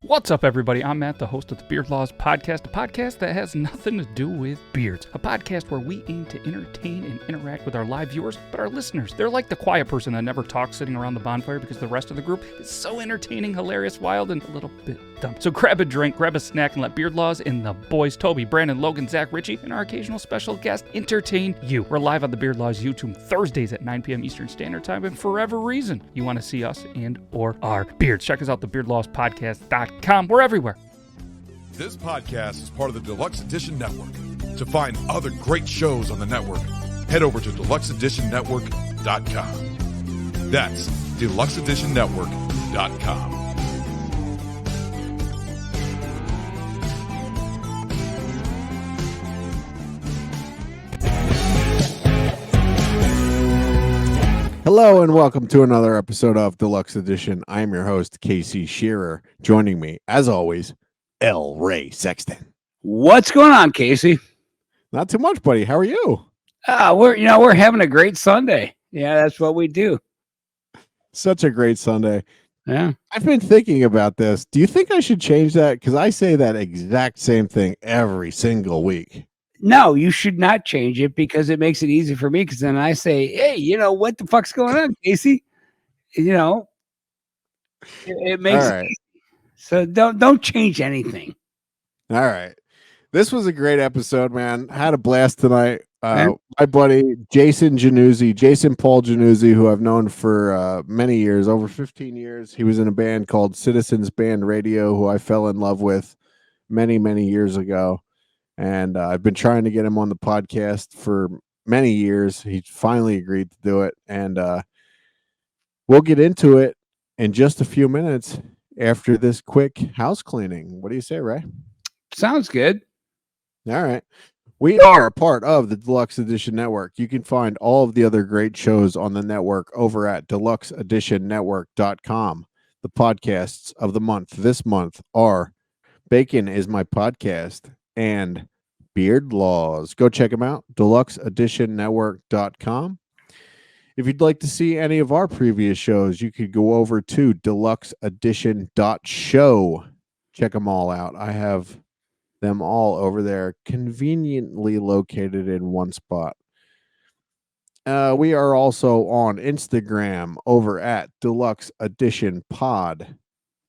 What's up, everybody? I'm Matt, the host of the Beard Laws Podcast, a podcast that has nothing to do with beards. A podcast where we aim to entertain and interact with our live viewers, but our listeners, they're like the quiet person that never talks sitting around the bonfire because the rest of the group is so entertaining, hilarious, wild, and a little bit dumb. So grab a drink, grab a snack, and let Beard Laws and the boys, Toby, Brandon, Logan, Zach, Richie, and our occasional special guest entertain you. We're live on the Beard Laws YouTube Thursdays at 9 p.m. Eastern Standard Time, and for whatever reason you want to see us and or our beards, check us out, thebeardlawspodcast.com. We're everywhere. This podcast is part of the Deluxe Edition Network. To find other great shows on the network, head over to deluxeeditionnetwork.com. That's deluxeeditionnetwork.com. Hello and welcome to another episode of Deluxe Edition. I am your host, Casey Shearer. Joining me, as always, L. Ray Sexton. What's going on, Casey? Not too much, buddy. How are you? We're having a great Sunday. Yeah, that's what we do. Such a great Sunday. Yeah. I've been thinking about this. Do you think I should change that? Because I say that exact same thing every single week. No, you should not change it because it makes it easy for me. Because then I say, hey, what the fuck's going on, Casey? It makes it easy. So don't change anything. All right. This was a great episode, man. I had a blast tonight. My buddy, Jayson Paul Jannuzzi, who I've known for many years, over 15 years. He was in a band called Citizens Band Radio, who I fell in love with many, many years ago. And I've been trying to get him on the podcast for many years. He finally agreed to do it. And we'll get into it in just a few minutes after this quick house cleaning. What do you say, Ray? Sounds good. All right. We are a part of the Deluxe Edition Network. You can find all of the other great shows on the network over at deluxeeditionnetwork.com. The podcasts of the month this month are Bacon is My Podcast and Beard Laws. Go check them out, deluxeeditionnetwork.com. If you'd like to see any of our previous shows, you could go over to deluxeedition.show. Check them all out. I have them all over there, conveniently located in one spot. We are also on Instagram over at Deluxe Edition Pod.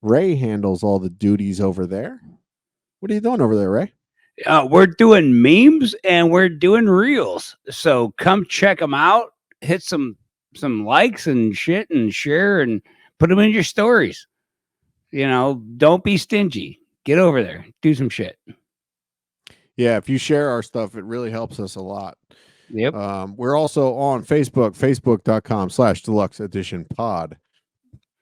Ray handles all the duties over there. What are you doing over there, Ray? We're doing memes and we're doing reels. So come check them out. Hit some likes and shit and share and put them in your stories. Don't be stingy. Get over there. Do some shit. Yeah, if you share our stuff, it really helps us a lot. Yep. We're also on Facebook, facebook.com/Deluxe Edition Pod.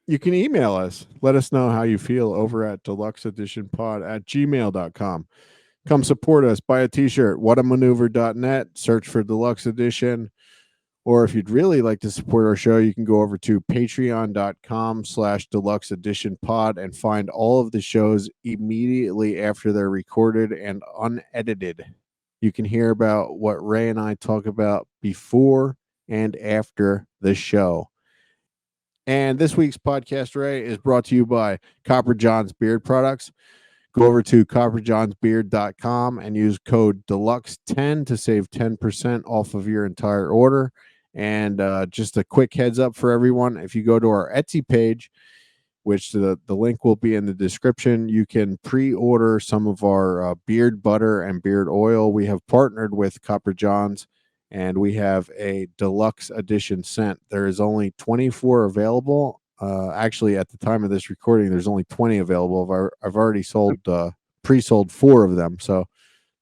You can email us. Let us know how you feel over at deluxeeditionpod@gmail.com. Come support us. Buy a t-shirt, whatamaneuver.net. Search for Deluxe Edition. Or if you'd really like to support our show, you can go over to patreon.com/Deluxe Edition Pod and find all of the shows immediately after they're recorded and unedited. You can hear about what Ray and I talk about before and after the show. And this week's podcast, Ray, is brought to you by Copper John's Beard Products. Go over to copperjohnsbeard.com and use code DELUXE10 to save 10% off of your entire order. And just a quick heads up for everyone, if you go to our Etsy page, which the link will be in the description, you can pre-order some of our beard butter and beard oil. We have partnered with Copper John's, and we have a deluxe edition scent. There is only 24 available. Actually, at the time of this recording, there's only 20 available. I've already pre-sold 4 of them. So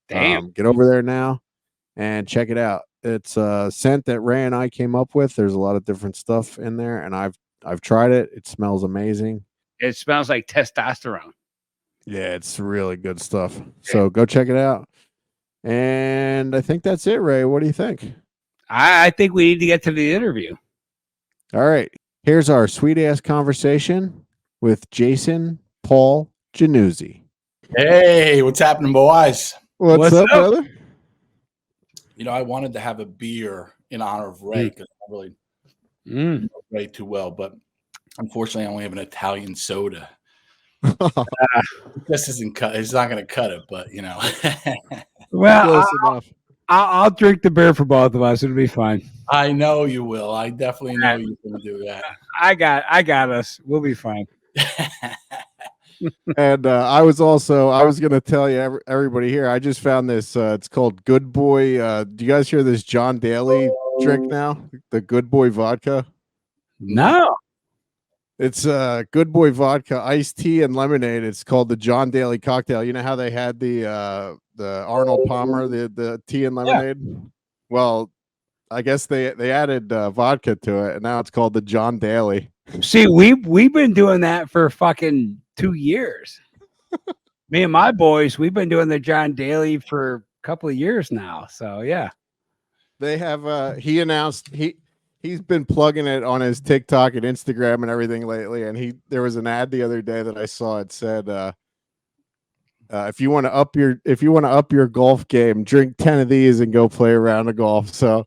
get over there now and check it out. It's a scent that Ray and I came up with. There's a lot of different stuff in there, and I've tried it. It smells amazing. It smells like testosterone. Yeah, it's really good stuff. So go check it out. And I think that's it, Ray. What do you think? I think we need to get to the interview. All right. Here's our sweet-ass conversation with Jayson Paul Jannuzzi. Hey, what's happening, boys? What's up, brother? I wanted to have a beer in honor of Ray because I really know Ray too well, but unfortunately I only have an Italian soda. This isn't cut. It's not going to cut it, but Well, Close enough. I'll drink the beer for both of us. It'll be fine. I know you will. I definitely know you're going to do that. I got us. We'll be fine. And I was going to tell you, everybody here, I just found this. It's called Good Boy. Do you guys hear this John Daly drink now? The Good Boy vodka. No. It's Good Boy vodka, iced tea, and lemonade. It's called the John Daly cocktail. You know how they had the Arnold Palmer, the tea and lemonade? Yeah. Well, I guess they added vodka to it, and now it's called the John Daly. See, we've been doing that for fucking 2 years. Me and my boys, we've been doing the John Daly for a couple of years now. So yeah, they have. He announced he's been plugging it on his TikTok and Instagram and everything lately. And there was an ad the other day that I saw. It said, if you want to up your golf game, drink 10 of these and go play a round of golf. So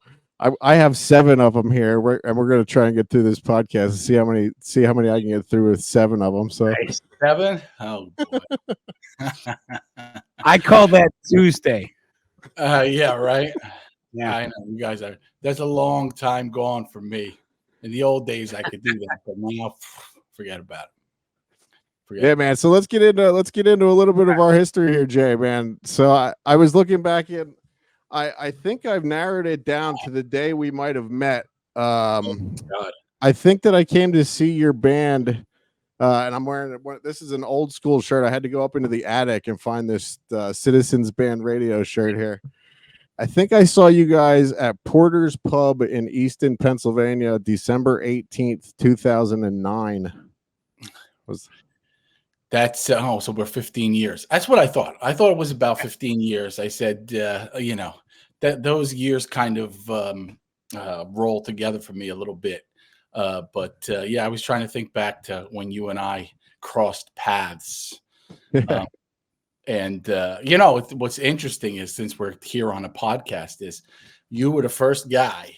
I have 7 of them here, and we're going to try and get through this podcast and see how many I can get through with 7 of them. So 7? Oh, boy. I call that Tuesday. Yeah, right. Yeah, I know you guys are. That's a long time gone for me. In the old days, I could do that, but now, forget about it. Man. So let's get into a little bit of our history here, Jay, man. So I was looking back in. I think I've narrowed it down to the day we might have met. God. I think that I came to see your band, and I'm wearing this is an old school shirt. I had to go up into the attic and find this Citizens Band radio shirt here. I think I saw you guys at Porter's Pub in Easton, Pennsylvania, December 18th, 2009. That's so we're 15 years. That's what I thought. I thought it was about 15 years. I said, that those years kind of roll together for me a little bit. But I was trying to think back to when you and I crossed paths. And what's interesting is, since we're here on a podcast, is you were the first guy.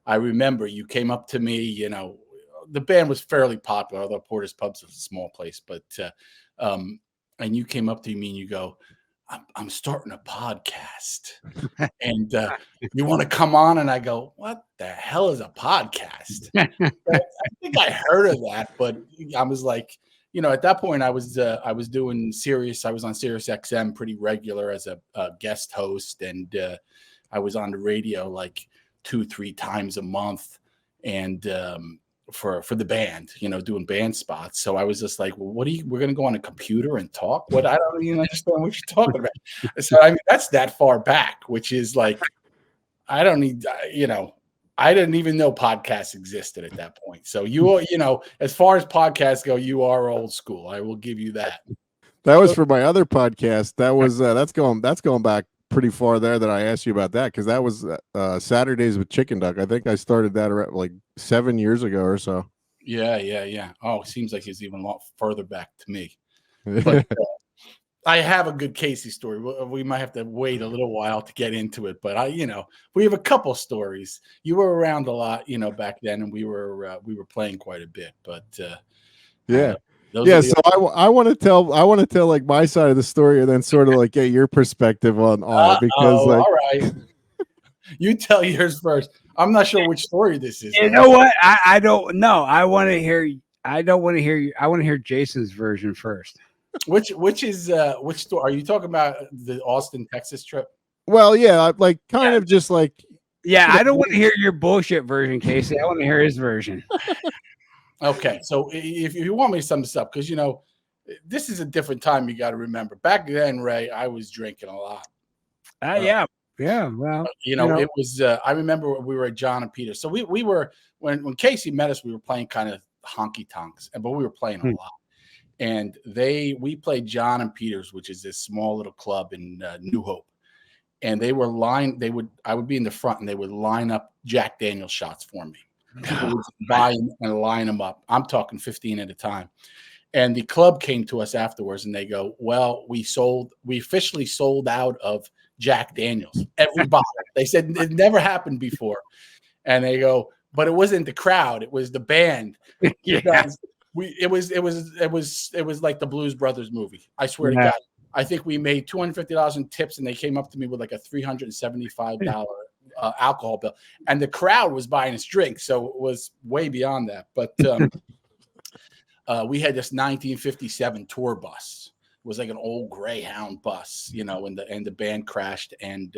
I remember you came up to me, the band was fairly popular, although Porter's Pub's a small place, but and you came up to me and you go, I'm starting a podcast and you want to come on? And I go, what the hell is a podcast? I think I heard of that, but I was like, at that point I was doing Sirius. I was on Sirius XM pretty regular as a guest host. And I was on the radio like 2-3 times a month. And for the band, doing band spots. So I was just like, well, we're going to go on a computer and talk? What? I don't even understand what you're talking about. So I mean, that's that far back, which is like, I didn't even know podcasts existed at that point. So as far as podcasts go, you are old school. I will give you that. That was for my other podcast. That was that's going back pretty far there that I asked you about that, because that was Saturdays with Chicken Duck. I think I started that around like 7 years ago or so. Yeah. Oh, it seems like it's even a lot further back to me. But I have a good Casey story. We might have to wait a little while to get into it, but we have a couple stories. You were around a lot, back then, and we were playing quite a bit. But yeah. So I want to tell like my side of the story, and then sort of like get your perspective on it, because all right, you tell yours first. I'm not sure which story this is. You know what? I don't know. I want to hear. I don't want to hear you. I want to hear Jason's version first. Which story are you talking about? The Austin, Texas trip? Well, yeah, like kind of just like. Yeah, I don't want to hear your bullshit version, Casey. I want to hear his version. Okay, so if you want me to sum this up, because this is a different time. You got to remember, back then, Ray, I was drinking a lot. Yeah. Well, it was. I remember we were at John and Peter. So we were when Casey met us, we were playing kind of honky tonks, but we were playing a lot. And we played John and Peter's, which is this small little club in New Hope. And I would be in the front, and they would line up Jack Daniel's shots for me. People would buy them and line them up. I'm talking 15 at a time. And the club came to us afterwards, and they go, well, we officially sold out of Jack Daniel's, every bottle. They said it never happened before. And they go, but it wasn't the crowd, it was the band. Yeah. it was like the Blues Brothers movie. I swear to Yeah. God. I think we made $250 in tips, and they came up to me with like a $375 alcohol bill, and the crowd was buying us drinks, so it was way beyond that. But we had this 1957 tour bus. It was like an old Greyhound bus, and the band crashed. And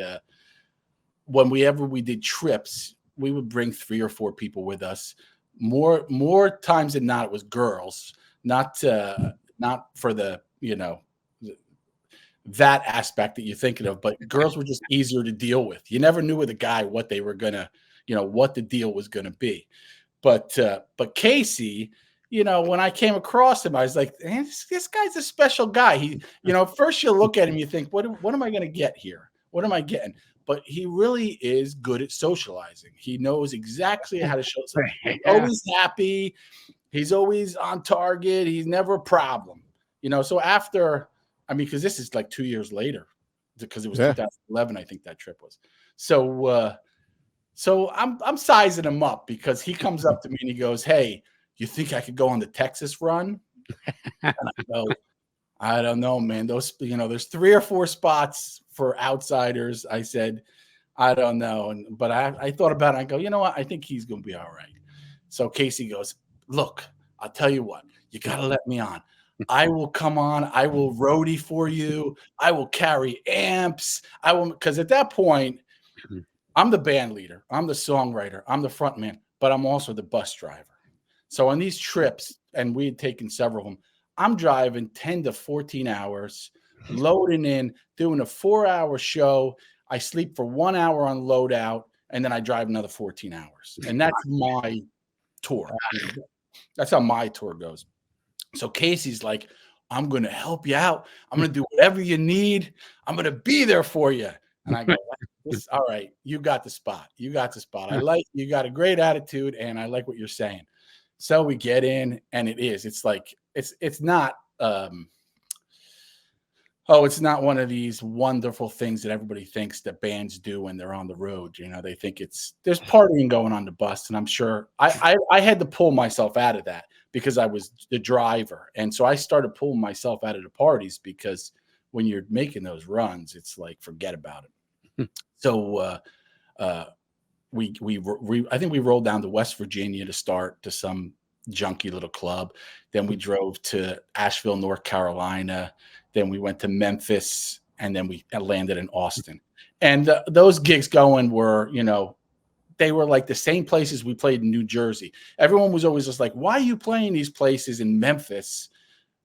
whenever we did trips, we would bring 3 or 4 people with us. More times than not, it was girls, not for the that aspect that you're thinking of, but girls were just easier to deal with. You never knew with a guy what they were gonna, what the deal was gonna be. But Casey, when I came across him, I was like, this guy's a special guy. He, first you look at him, you think, what am I gonna get here? What am I getting? But he really is good at socializing. He knows exactly how to show something. He's always happy. He's always on target. He's never a problem. So after, because this is like 2 years later, because it was 2011, I think that trip was. So I'm sizing him up, because he comes up to me and he goes, "Hey, you think I could go on the Texas run?" And I go, "I don't know, man. Those, there's 3 or 4 spots for outsiders." I said, "I don't know." But I thought about it. I go, "You know what? I think he's going to be all right." So Casey goes, "Look, I'll tell you what, you got to let me on. I will come on. I will roadie for you. I will carry amps. I will," because at that point, I'm the band leader. I'm the songwriter. I'm the front man, but I'm also the bus driver. So on these trips, and we had taken several of them, I'm driving 10 to 14 hours, loading in, doing a 4-hour show. I sleep for 1 hour on loadout, and then I drive another 14 hours. And that's my tour. That's how my tour goes. So Casey's like, "I'm going to help you out. I'm going to do whatever you need. I'm going to be there for you." And I go, "All right, you got the spot. You got the spot. You got a great attitude, and I like what you're saying." So we get in, and it's like, it's not, it's not one of these wonderful things that everybody thinks that bands do when they're on the road. They think there's partying going on the bus. And I'm sure I had to pull myself out of that, because I was the driver. And so I started pulling myself out of the parties, because when you're making those runs, it's like, forget about it. So I think we rolled down to West Virginia to start, to some junky little club. Then we drove to Asheville, North Carolina. Then we went to Memphis, and then we landed in Austin. And those gigs going were, they were like the same places we played in New Jersey. Everyone was always just like, "Why are you playing these places in Memphis?"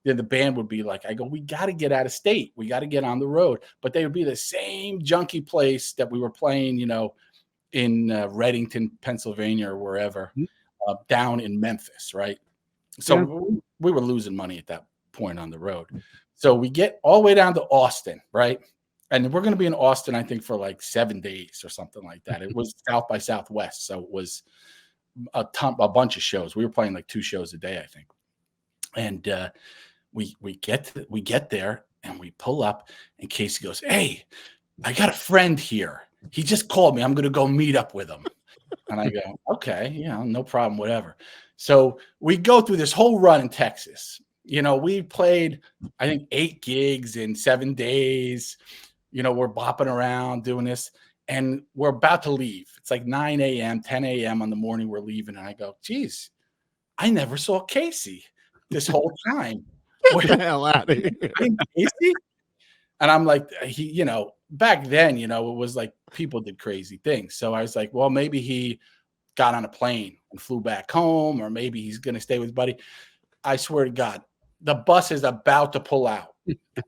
Then the band would be like, I go, "We got to get out of state. We got to get on the road." But they would be the same junky place that we were playing, in Reddington, Pennsylvania, or wherever, down in Memphis, right? So we were losing money at that point on the road. So we get all the way down to Austin, right? And we're going to be in Austin, I think, for like 7 days or something like that. It was South by Southwest, so it was a bunch of shows. We were playing like 2 shows a day, I think. And we get there, and we pull up, and Casey goes, "Hey, I got a friend here. He just called me. I'm going to go meet up with him." And I go, "Okay, no problem, whatever." So we go through this whole run in Texas. We played, I think, 8 gigs in 7 days. We're bopping around doing this, and we're about to leave. It's like 9 a.m., 10 a.m. on the morning we're leaving. And I go, "Geez, I never saw Casey this whole time." Get the hell out of here. Casey? And I'm like, back then, it was like people did crazy things. So I was like, well, maybe he got on a plane and flew back home, or maybe he's going to stay with his buddy. I swear to God, the bus is about to pull out.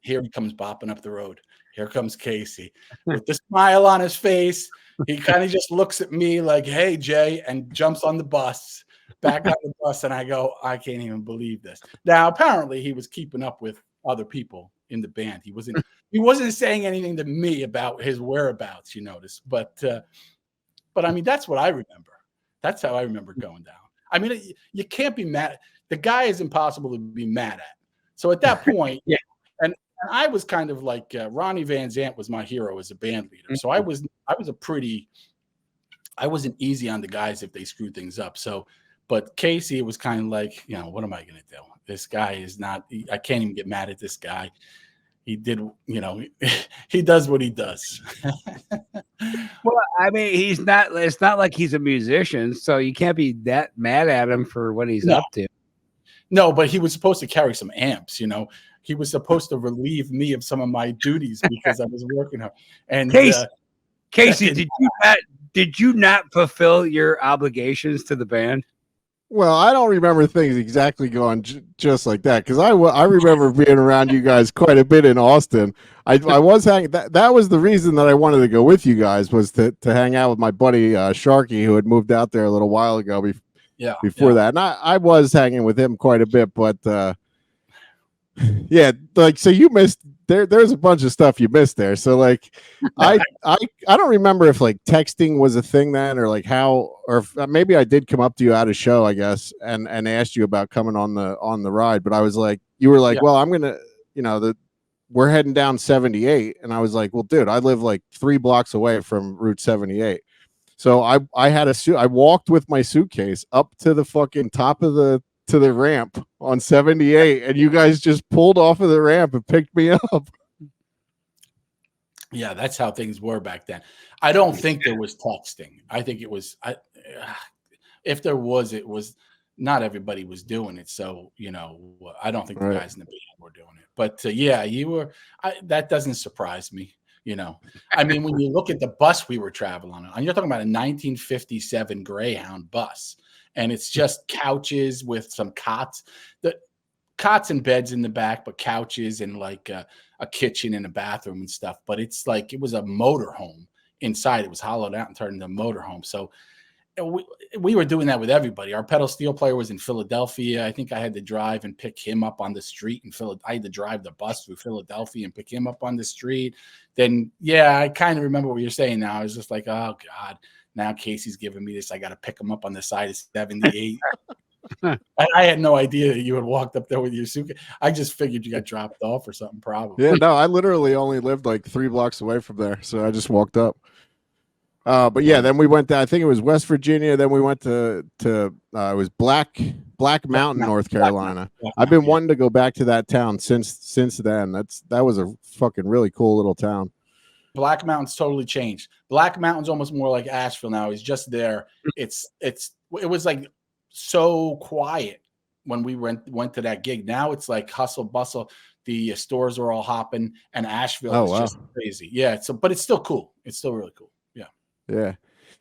Here he comes bopping up the road. Here comes Casey with the smile on his face. He kind of just looks at me like, "Hey, Jay," and jumps on the bus, back on the bus. And I go, I can't even believe this. Now, apparently he was keeping up with other people in the band. He wasn't saying anything to me about his whereabouts, you notice. But I mean, that's what I remember. That's how I remember going down. I mean, you can't be mad. The guy is impossible to be mad at. So at that point, and I was kind of like, Ronnie Van Zant was my hero as a band leader. So I wasn't easy on the guys if they screwed things up. So, But Casey, it was kind of like, what am I going to do? This guy is not. I can't even get mad at this guy. He did, he does what he does. Well, I mean, he's not. It's not like he's a musician, so you can't be that mad at him for what he's up to. No, but he was supposed to carry some amps. He was supposed to relieve me of some of my duties because I was working hard. And Casey, did you not fulfill your obligations to the band? Well, I don't remember things exactly going just like that because I remember being around you guys quite a bit in Austin. I was hanging. That was the reason that I wanted to go with you guys was to hang out with my buddy Sharky, who had moved out there a little while ago. Before that, and I was hanging with him quite a bit, but yeah, like so you missed. There's a bunch of stuff you missed there. So like, I don't remember if like texting was a thing then, or like how, or if, maybe I did come up to you at a show, I guess, and asked you about coming on the ride. But I was like, you were like, well, I'm gonna, we're heading down 78, and I was like, well, dude, I live like 3 blocks away from Route 78. So I had I walked with my suitcase up to the fucking top of the ramp on 78, and you guys just pulled off of the ramp and picked me up. Yeah, that's how things were back then. I don't think there was texting. I think it was, if there was, it was not everybody was doing it. So, I don't think the guys in the band were doing it. But yeah, you were. That doesn't surprise me. I mean, when you look at the bus we were traveling on, and you're talking about a 1957 Greyhound bus, and it's just couches with some cots, the cots and beds in the back, but couches and like a kitchen and a bathroom and stuff. But it's like it was a motorhome inside. It was hollowed out and turned into a motorhome. So we were doing that with everybody. Our pedal steel player was in Philadelphia. I think I had to drive and pick him up on the street in Philadelphia. I had to drive the bus through Philadelphia and pick him up on the street. Then, yeah, I kind of remember what you're saying now. I was just like, oh, God, now Casey's giving me this. I got to pick him up on the side of 78. I had no idea that you had walked up there with your suitcase. I just figured you got dropped off or something, probably. Yeah, no, I literally only lived like 3 blocks away from there. So I just walked up. But yeah, then we went to, I think it was West Virginia. Then we went to it was Black Mountain, North Carolina. I've been wanting to go back to that town since then. That was a fucking really cool little town. Black Mountain's totally changed. Black Mountain's almost more like Asheville now. He's just there. It was like so quiet when we went to that gig. Now it's like hustle bustle. The stores are all hopping, and Asheville is just crazy. Yeah, but it's still cool. It's still really cool. Yeah.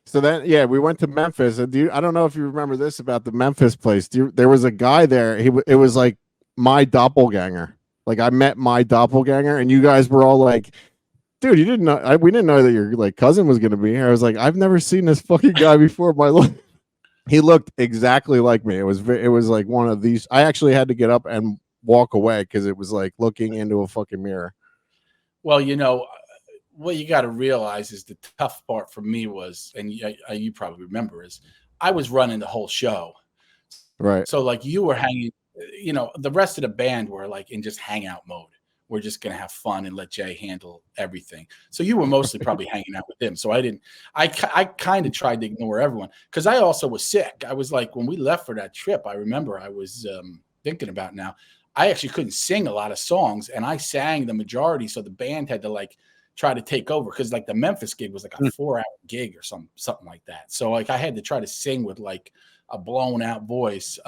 So then, yeah, we went to Memphis. And I don't know if you remember this about the Memphis place. There was a guy there. It was like my doppelganger. Like I met my doppelganger, and you guys were all like, "Dude, you didn't know? We didn't know that your like cousin was gonna be here." I was like, "I've never seen this fucking guy before in my life." He looked exactly like me. It was like one of these. I actually had to get up and walk away because it was like looking into a fucking mirror. Well, what you got to realize is the tough part for me was, and you probably remember, is I was running the whole show. Right. So like you were hanging, the rest of the band were like in just hangout mode. We're just going to have fun and let Jay handle everything. So you were mostly probably hanging out with him. So I kind of tried to ignore everyone because I also was sick. I was like, when we left for that trip, I remember I was thinking about now, I actually couldn't sing a lot of songs, and I sang the majority. So the band had to like try to take over because like the Memphis gig was like a 4-hour gig or something like that. So like I had to try to sing with like a blown out voice.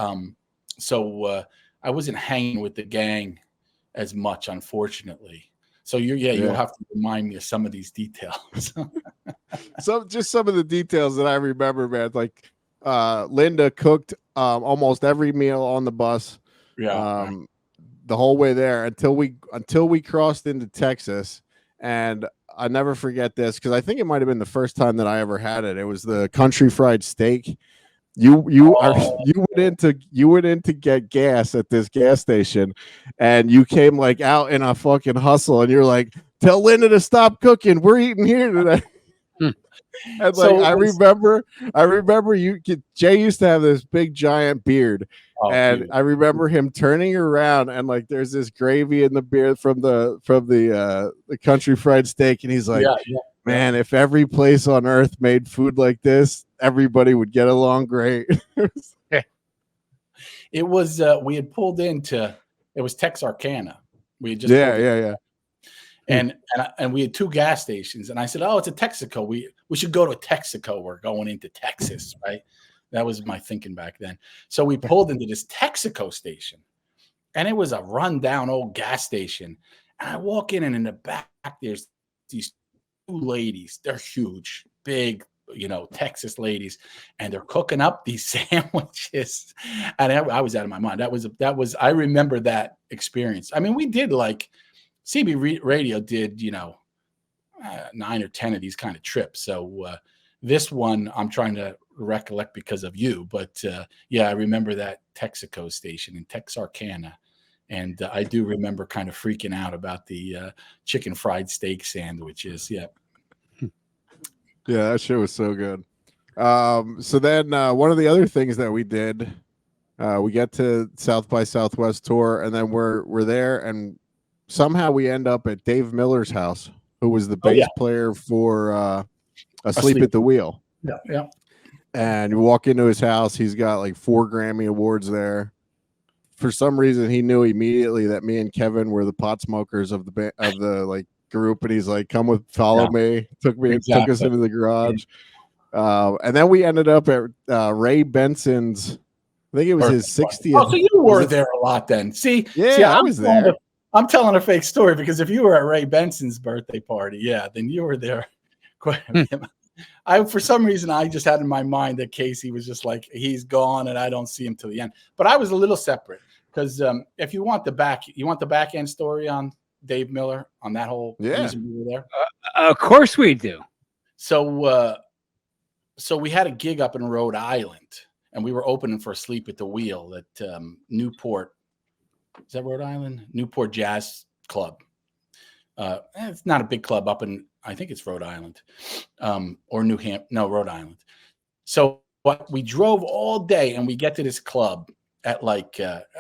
So I wasn't hanging with the gang as much, unfortunately. So you'll have to remind me of some of these details. Just some of the details that I remember, man. Like Linda cooked almost every meal on the bus. Yeah. The whole way there until we crossed into Texas. And I never forget this because I think it might have been the first time that I ever had it. It was the country fried steak. You went in to get gas at this gas station, and you came like out in a fucking hustle, and you're like, "Tell Linda to stop cooking. We're eating here today." And like I remember Jay used to have this big giant beard. And dude. I remember him turning around and like there's this gravy in the beard from the country fried steak, and he's like, man, if every place on earth made food like this, everybody would get along great. It was we had pulled into it was Texarkana. We had just Yeah. And we had 2 gas stations, and I said, "Oh, it's a Texaco. We should go to a Texaco. We're going into Texas, right?" That was my thinking back then. So we pulled into this Texaco station, and it was a rundown old gas station. And I walk in, and in the back, there's these 2 ladies. They're huge, big, Texas ladies, and they're cooking up these sandwiches. And I was out of my mind. That was. I remember that experience. I mean, we did like CB Radio did, 9 or 10 of these kind of trips. So this one I'm trying to recollect because of you, but I remember that Texaco station in Texarkana. And I do remember kind of freaking out about the chicken fried steak sandwiches. Yeah. Yeah, that shit was so good. So then one of the other things that we did, we get to South by Southwest tour, and then we're there, and somehow we end up at Dave Miller's house, who was the bass player for Asleep at the Wheel. Yeah. And you walk into his house, he's got like 4 Grammy Awards there. For some reason, he knew immediately that me and Kevin were the pot smokers of the group, and he's like, follow me. Took us into the garage. And then we ended up at Ray Benson's, I think it was his 60th. Oh, so you were there a lot then. See, I was there. I'm telling a fake story, because if you were at Ray Benson's birthday party, then you were there quite a bit. For some reason, I just had in my mind that Casey was just like, he's gone and I don't see him till the end. But I was a little separate, because if you want the back end story on Dave Miller, on that whole reason we were there. Of course we do. So we had a gig up in Rhode Island, and we were opening for Asleep at the Wheel at Newport. Is that Rhode Island? Newport Jazz Club. It's not a big club up in, I think it's Rhode Island, or New Hampshire. No, Rhode Island. So we drove all day, and we get to this club at a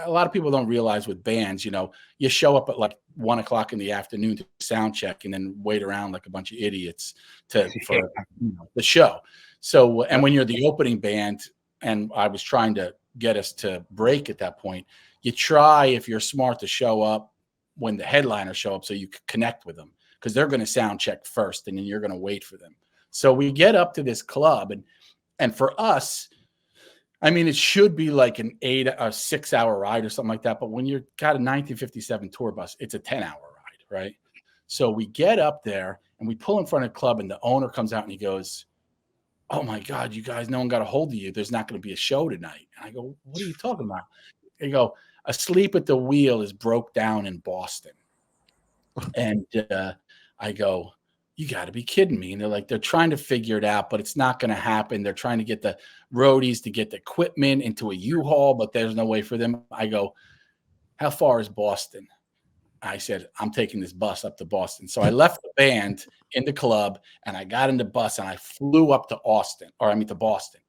lot of people don't realize with bands, you show up at like 1 o'clock in the afternoon to sound check, and then wait around like a bunch of idiots for the show. So, and when you're the opening band, and I was trying to get us to break at that point, you try, if you're smart, to show up when the headliners show up so you can connect with them, because they're going to sound check first, and then you're going to wait for them. So we get up to this club, and for us, I mean, it should be like an 6-hour ride or something like that. But when you've got a 1957 tour bus, it's a 10-hour ride, right? So we get up there, and we pull in front of the club, and the owner comes out, and he goes, "Oh my God, you guys, no one got a hold of you. There's not going to be a show tonight." And I go, "What are you talking about?" They go, "Asleep at the Wheel is broke down in Boston." And I go, "You got to be kidding me." And they're like, they're trying to figure it out, but it's not going to happen. They're trying to get the roadies to get the equipment into a U-Haul, but there's no way for them. I go, "How far is Boston?" I said, "I'm taking this bus up to Boston." So I left the band in the club, and I got in the bus, and I flew up to to Boston.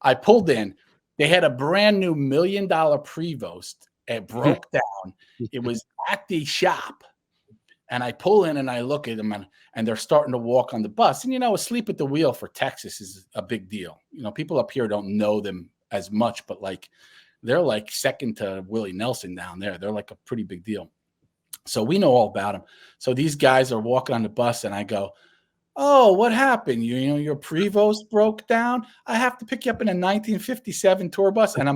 I pulled in. They had a brand new $1 million Prevost. It broke down. It was at the shop. And I pull in, and I look at them, and they're starting to walk on the bus. And, Asleep at the Wheel for Texas is a big deal. People up here don't know them as much, but they're like second to Willie Nelson down there. They're like a pretty big deal. So we know all about them. So these guys are walking on the bus, and I go, "Oh, what happened? Your Prevost broke down? I have to pick you up in a 1957 tour bus." And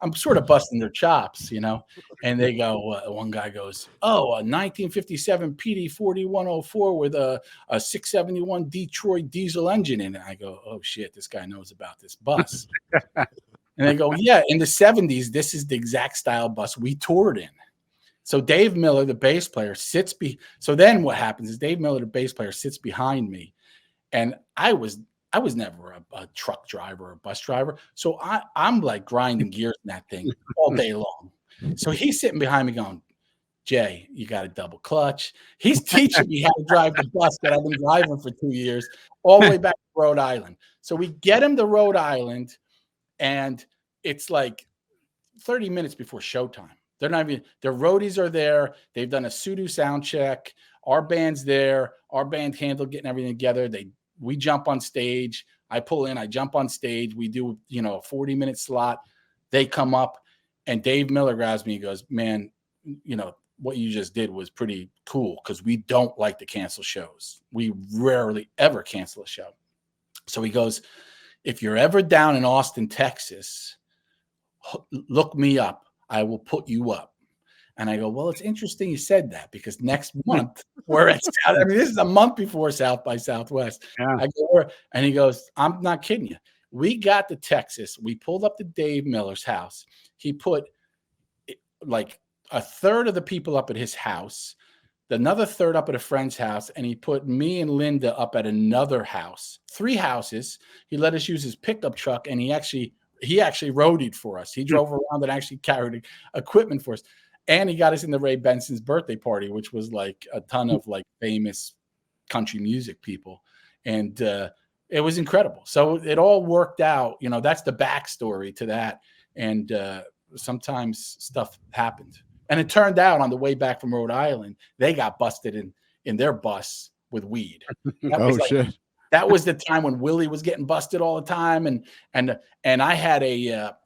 I'm sort of busting their chops, and they go, one guy goes, "Oh, a 1957 PD 4104 with a 671 Detroit diesel engine in it." I go, "Oh shit, this guy knows about this bus." And they go, "Yeah, in the 70s, this is the exact style bus we toured in." So Dave Miller, the bass player, so then what happens is Dave Miller, the bass player, sits behind me, and I was never a truck driver or a bus driver. So I'm like grinding gears in that thing all day long. So he's sitting behind me going, "Jay, you got a double clutch." He's teaching me how to drive the bus that I've been driving for 2 years, all the way back to Rhode Island. So we get him to Rhode Island, and it's like 30 minutes before showtime. They're not even, their roadies are there. They've done a pseudo sound check. Our band's there. Our band handled getting everything together. We jump on stage. I pull in, I jump on stage. We do, a 40-minute slot. They come up, And Dave Miller grabs me and goes, man, you know, what you just did was pretty cool because we don't like to cancel shows. We rarely ever cancel a show. So he goes, if you're ever down in Austin, Texas, look me up. I will put you up. And I go, well, it's interesting you said that because next month we're at South. I mean, this is a month before South by Southwest. Yeah. I go, and he goes, I'm not kidding you. We got to Texas. We pulled up to Dave Miller's house. He put like a third of the people up at his house, another third up at a friend's house, and he put me and Linda up at another house. 3 houses. He let us use his pickup truck, and he actually roadied for us. He drove around and actually carried equipment for us. And he got us in the Ray Benson's birthday party, which was like a ton of like famous country music people. And it was incredible. So it all worked out. You know, that's the backstory to that. And sometimes stuff happened. And it turned out on the way back from Rhode Island, they got busted in their bus with weed. Shit. That was the time when Willie was getting busted all the time. And I had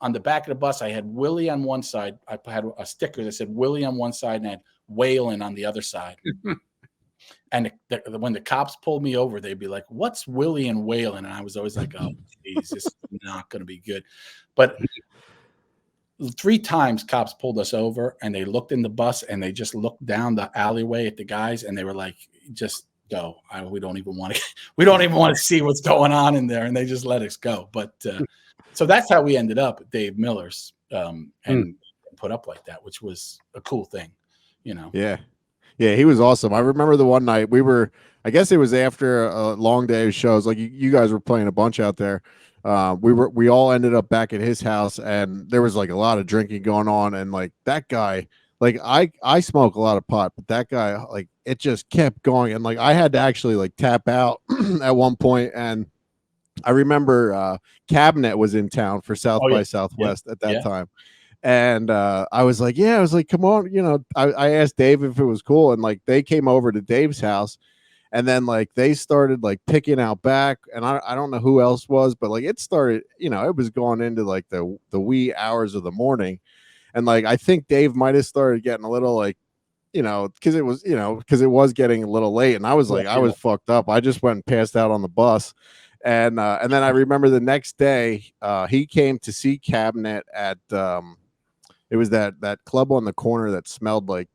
on the back of the bus, I had Willie on one side. I had a sticker that said Willie on one side and I had Waylon on the other side. And when the cops pulled me over, they'd be like, what's Willie and Waylon? And I was always like, oh, geez, this is not going to be good. But 3 times cops pulled us over and they looked in the bus and they just looked down the alleyway at the guys and they were like, just go. We don't even want to see what's going on in there. And they just let us go. But so that's how we ended up at Dave Miller's and put up like that, which was a cool thing, you know? Yeah. Yeah. He was awesome. I remember the one night I guess it was after a long day of shows. Like you guys were playing a bunch out there. We all ended up back at his house and there was like a lot of drinking going on. And like that guy, like I smoke a lot of pot, but that guy, like it just kept going. And like, I had to actually like tap out at one point. And I remember, Cabinet was in town for South by Southwest at that time. And, I was like, come on, you know, I asked Dave if it was cool. And like, they came over to Dave's house. And then like they started like picking out back, and I don't know who else was, but like it started, you know, it was going into like the wee hours of the morning, and like I think Dave might have started getting a little like, you know, because it was getting a little late, and I was like, I was fucked up. I just went and passed out on the bus, and then I remember the next day, he came to see Cabinet at it was that club on the corner that smelled like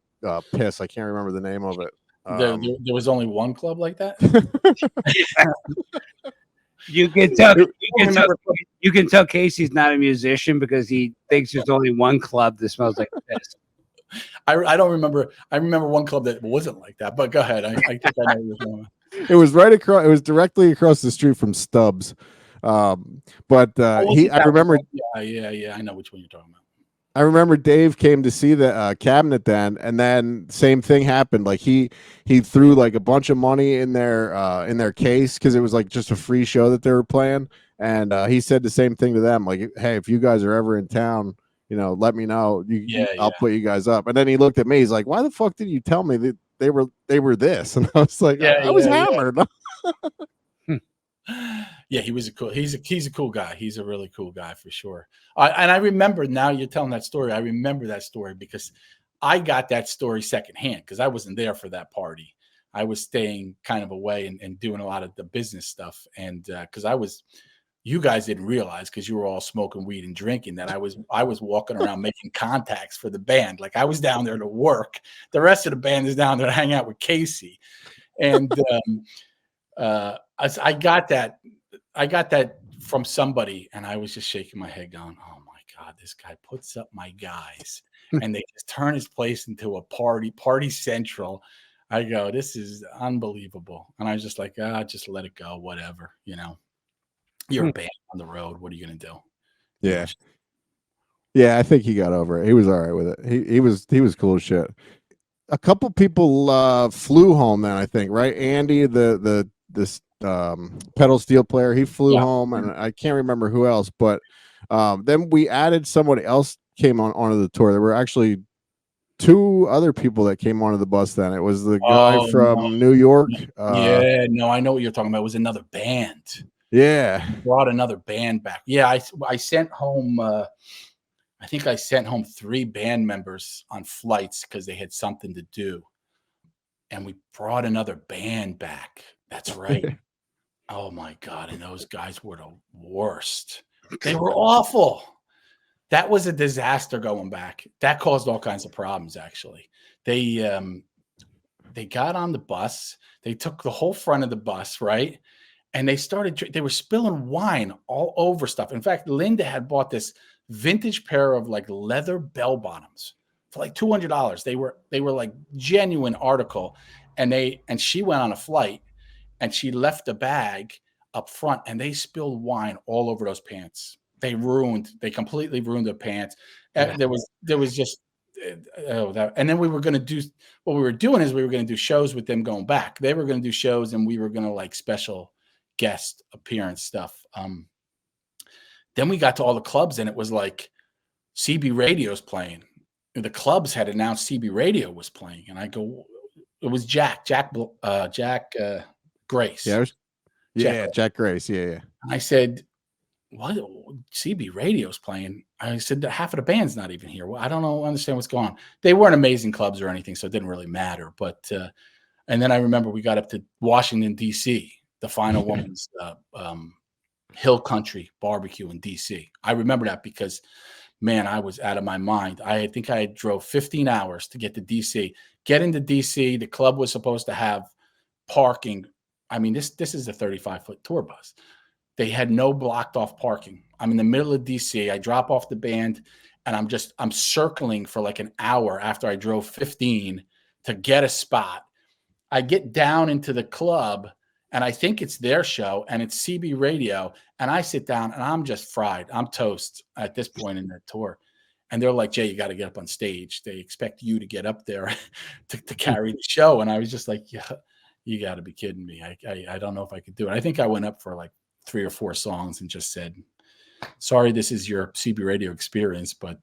piss. I can't remember the name of it. There was only one club like that. You can tell Casey's not a musician because he thinks there's only one club that smells like piss. I don't remember. I remember one club that wasn't like that. But go ahead. I think I know where you're going. It was right across. It was directly across the street from Stubbs. I remember. Yeah. I know which one you're talking about. I remember Dave came to see the Cabinet then, and then same thing happened. Like he threw like a bunch of money in their case because it was like just a free show that they were playing, and he said the same thing to them, like, "Hey, if you guys are ever in town, you know, let me know. I'll put you guys up." And then he looked at me. He's like, "Why the fuck did you tell me that they were this?" And I was like, "I was hammered." Yeah, he's a cool guy. He's a really cool guy for sure. And I remember, now you're telling that story, I remember that story because I got that story secondhand because I wasn't there for that party. I was staying kind of away and doing a lot of the business stuff. And because you guys didn't realize because you were all smoking weed and drinking that I was walking around making contacts for the band. Like I was down there to work. The rest of the band is down there to hang out with Casey. And I got that from somebody, and I was just shaking my head going, oh my God, this guy puts up my guys and they just turn his place into a party central. I go, this is unbelievable. And I was just like, just let it go. Whatever, you know, you're a band on the road. What are you going to do? Yeah. Yeah. I think he got over it. He was all right with it. He was cool as shit. A couple people flew home then, I think, right? Andy, this pedal steel player, he flew home, and I can't remember who else, but then we added somebody else came onto the tour. There were actually 2 other people that came onto the bus then. It was the guy from New York. I know what you're talking about. It was another band. Yeah. Brought another band back. Yeah, I sent home I I think I sent home 3 band members on flights because they had something to do. And we brought another band back. That's right. Oh my God. And those guys were the worst. They were awful. That was a disaster going back. That caused all kinds of problems, actually. They got on the bus. They took the whole front of the bus, right? And they were spilling wine all over stuff. In fact, Linda had bought this vintage pair of like leather bell bottoms for like $200. They were like genuine article. And she went on a flight and she left a bag up front and they spilled wine all over those pants. They completely ruined their pants. Yeah. There was just, and then we were going to do, what we were doing is we were going to do shows with them going back. They were going to do shows and we were going to like special guest appearance stuff. Then we got to all the clubs and it was like CB radio's playing. The clubs had announced CB radio was playing. And I go, it was Jack Grace. Yeah, Jack Grace. Yeah. And I said, what? CB radio's playing. I said, half of the band's not even here. Well, I don't understand what's going on. They weren't amazing clubs or anything, so it didn't really matter. But, and then I remember we got up to Washington, D.C., the final woman's Hill Country barbecue in D.C. I remember that because, man, I was out of my mind. I think I drove 15 hours to get to D.C. Get into D.C., the club was supposed to have parking. I mean, this is a 35-foot tour bus. They had no blocked off parking. I'm in the middle of DC. I drop off the band and I'm circling for like an hour after I drove 15 to get a spot. I get down into the club and I think it's their show and it's CB radio. And I sit down and I'm just fried. I'm toast at this point in their tour. And they're like, Jay, you got to get up on stage. They expect you to get up there to carry the show. And I was just like, yeah, you got to be kidding me. I don't know if I could do it. I think I went up for like 3 or 4 songs and just said, sorry, this is your CB radio experience, but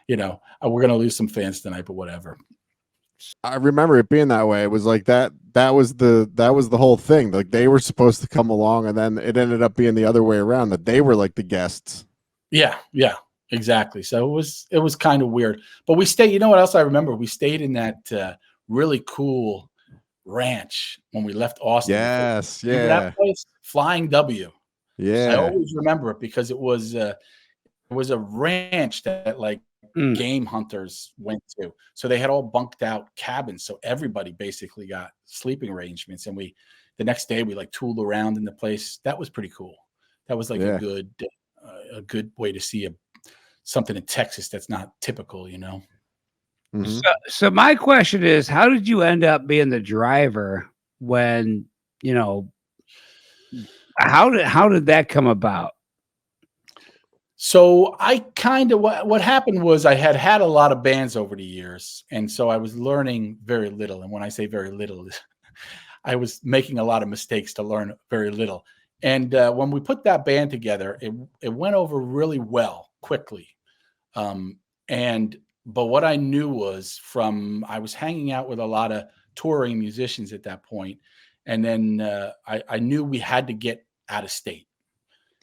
we're going to lose some fans tonight, but whatever. I remember it being that way. It was like that was the whole thing. Like they were supposed to come along and then it ended up being the other way around, that they were like the guests. Yeah, exactly. So it was kind of weird, but we stayed, you know what else I remember? We stayed in that really cool ranch when we left Austin. Yes, remember that place? Flying W. Yeah, I always remember it because it was a ranch that like game hunters went to. So they had all bunked out cabins, so everybody basically got sleeping arrangements. And the next day we like tooled around in the place. That was pretty cool. That was like a good way to see something in Texas that's not typical, you know. Mm-hmm. So my question is, how did you end up being the driver when, how did that come about? So I kind of, what happened was I had a lot of bands over the years. And so I was learning very little. And when I say very little, I was making a lot of mistakes to learn very little. And when we put that band together, it went over really well quickly. But what I knew was I was hanging out with a lot of touring musicians at that point. And then I knew we had to get out of state.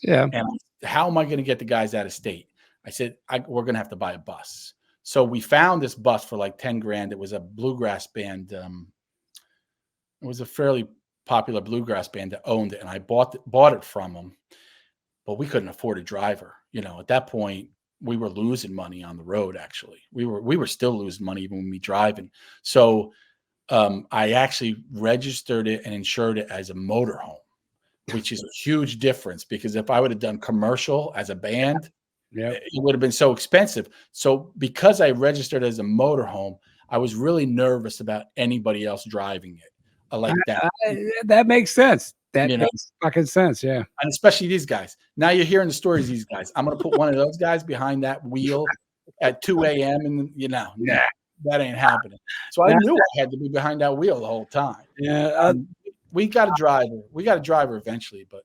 Yeah. And how am I going to get the guys out of state? I said, we're going to have to buy a bus. So we found this bus for like 10 grand. It was a bluegrass band. It was a fairly popular bluegrass band that owned it. And I bought it from them, but we couldn't afford a driver. At that point, we were losing money on the road. Actually, we were still losing money even when we driving. So I actually registered it and insured it as a motorhome, which is a huge difference because if I would have done commercial as a band, it would have been so expensive. So because I registered as a motorhome, I was really nervous about anybody else driving it. Like that. That makes sense. That makes fucking sense. Yeah. And especially these guys. Now you're hearing the stories of these guys. I'm going to put one of those guys behind that wheel at 2 a.m. and that ain't happening. So I knew I had to be behind that wheel the whole time. Yeah. We got a driver. We got a driver eventually, but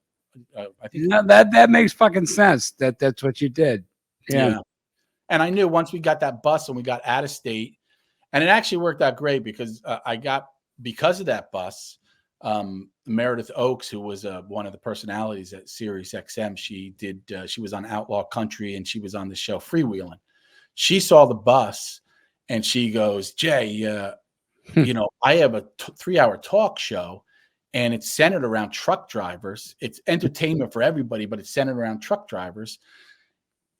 I think that makes fucking sense. That's what you did. Yeah. And I knew once we got that bus and we got out of state, and it actually worked out great because because of that bus, Meredith Oaks, who was one of the personalities at Sirius XM, she was on Outlaw Country and she was on the show Freewheeling. She saw the bus and she goes, Jay, I have a 3-hour talk show and it's centered around truck drivers. It's entertainment for everybody, but it's centered around truck drivers.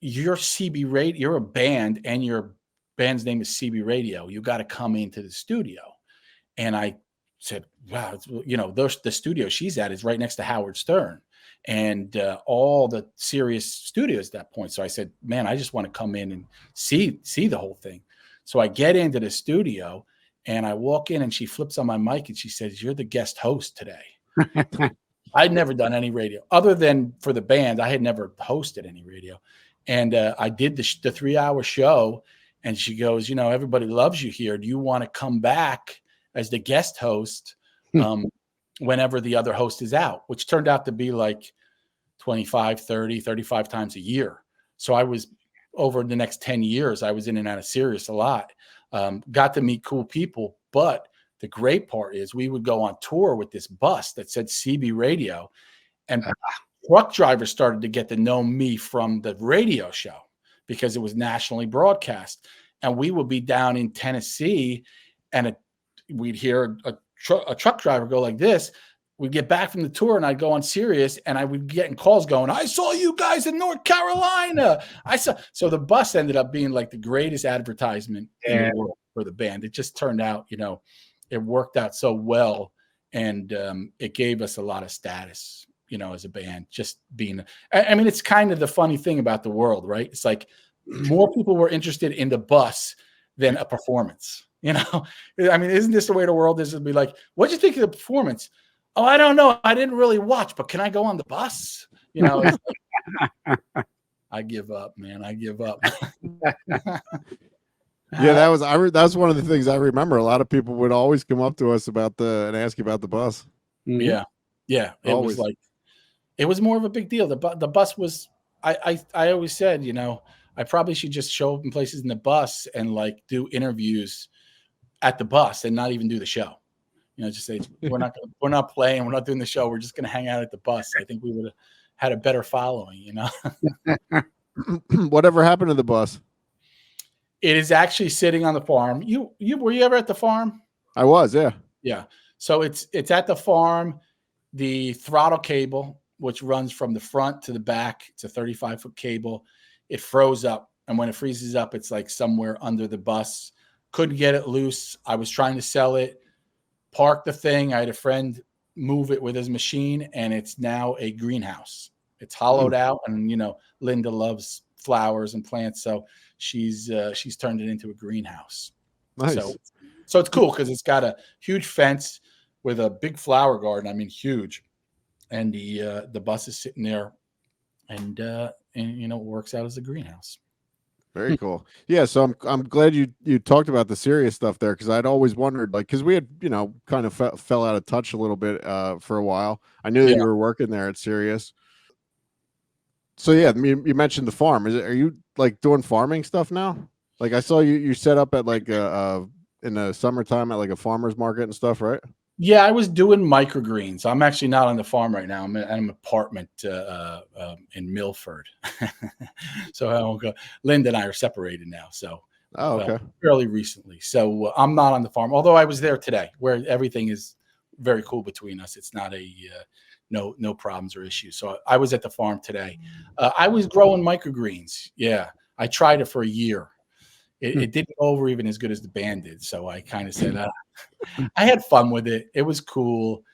You're CB Radio, you're a band and your band's name is CB Radio. You got to come into the studio. And I said, wow, the studio she's at is right next to Howard Stern and all the Sirius studios at that point. So I said, man, I just want to come in and see the whole thing. So I get into the studio and I walk in and she flips on my mic and she says, you're the guest host today. I'd never done any radio other than for the band. I had never hosted any radio. And I did the 3-hour show and she goes, everybody loves you here. Do you want to come back as the guest host whenever the other host is out, which turned out to be like 25, 30, 35 times a year. So I was over the next 10 years, I was in and out of Sirius a lot. Got to meet cool people. But the great part is we would go on tour with this bus that said CB Radio and truck drivers started to get to know me from the radio show because it was nationally broadcast. And we would be down in Tennessee and we'd hear a truck driver go like this. We'd get back from the tour and I'd go on Sirius and I would be getting calls going, I saw you guys in North Carolina. So the bus ended up being like the greatest advertisement in the world for the band. It just turned out, it worked out so well and it gave us a lot of status, as a band, just being, it's kind of the funny thing about the world, right? It's like more people were interested in the bus than a performance. Isn't this the way the world is? It'd be like, what'd you think of the performance? Oh, I don't know. I didn't really watch, but can I go on the bus? It's like, I give up, man. I give up. Yeah, that was one of the things I remember. A lot of people would always come up to us and ask you about the bus. Yeah. Yeah. It Always. Was like, it was more of a big deal. The bus was, I always said, I probably should just show up in places in the bus and like do interviews at the bus and not even do the show. Just say we're not playing, we're not doing the show. We're just going to hang out at the bus. I think we would have had a better following. Whatever happened to the bus? It is actually sitting on the farm. Were you ever at the farm? I was, yeah. Yeah. So it's at the farm. The throttle cable, which runs from the front to the back, it's a 35-foot cable. It froze up, and when it freezes up, it's like somewhere under the bus. Couldn't get it loose. I was trying to sell it. Parked the thing. I had a friend move it with his machine, and it's now a greenhouse. It's hollowed out, and Linda loves flowers and plants, so she's turned it into a greenhouse. Nice. So it's cool because it's got a huge fence with a big flower garden. Huge, and the bus is sitting there, and it works out as a greenhouse. Very cool. Yeah, so I'm glad you talked about the Sirius stuff there because I'd always wondered, like, because we had kind of fell out of touch a little bit for a while. I knew that you were working there at Sirius. So yeah, you mentioned the farm. Are you like doing farming stuff now? Like I saw you set up at like in the summertime at like a farmer's market and stuff, right? Yeah, I was doing microgreens. I'm actually not on the farm right now. I'm in an apartment in Milford. So I won't go. Linda and I are separated now. So okay. Fairly recently. So I'm not on the farm, although I was there today where everything is very cool between us. It's not no problems or issues. So I was at the farm today. I was growing microgreens. Yeah, I tried it for a year. It didn't go over even as good as the band did. So I kind of said, I had fun with it. It was cool.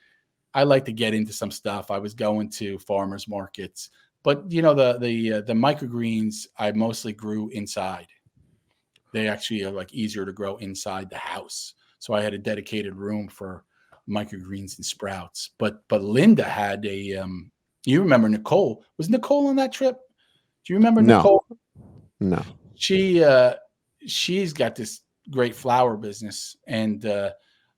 I like to get into some stuff. I was going to farmers markets, but the microgreens I mostly grew inside. They actually are like easier to grow inside the house. So I had a dedicated room for microgreens and sprouts. But Linda had you remember Nicole? Was Nicole on that trip? Do you remember Nicole? No. She's got this great flower business, and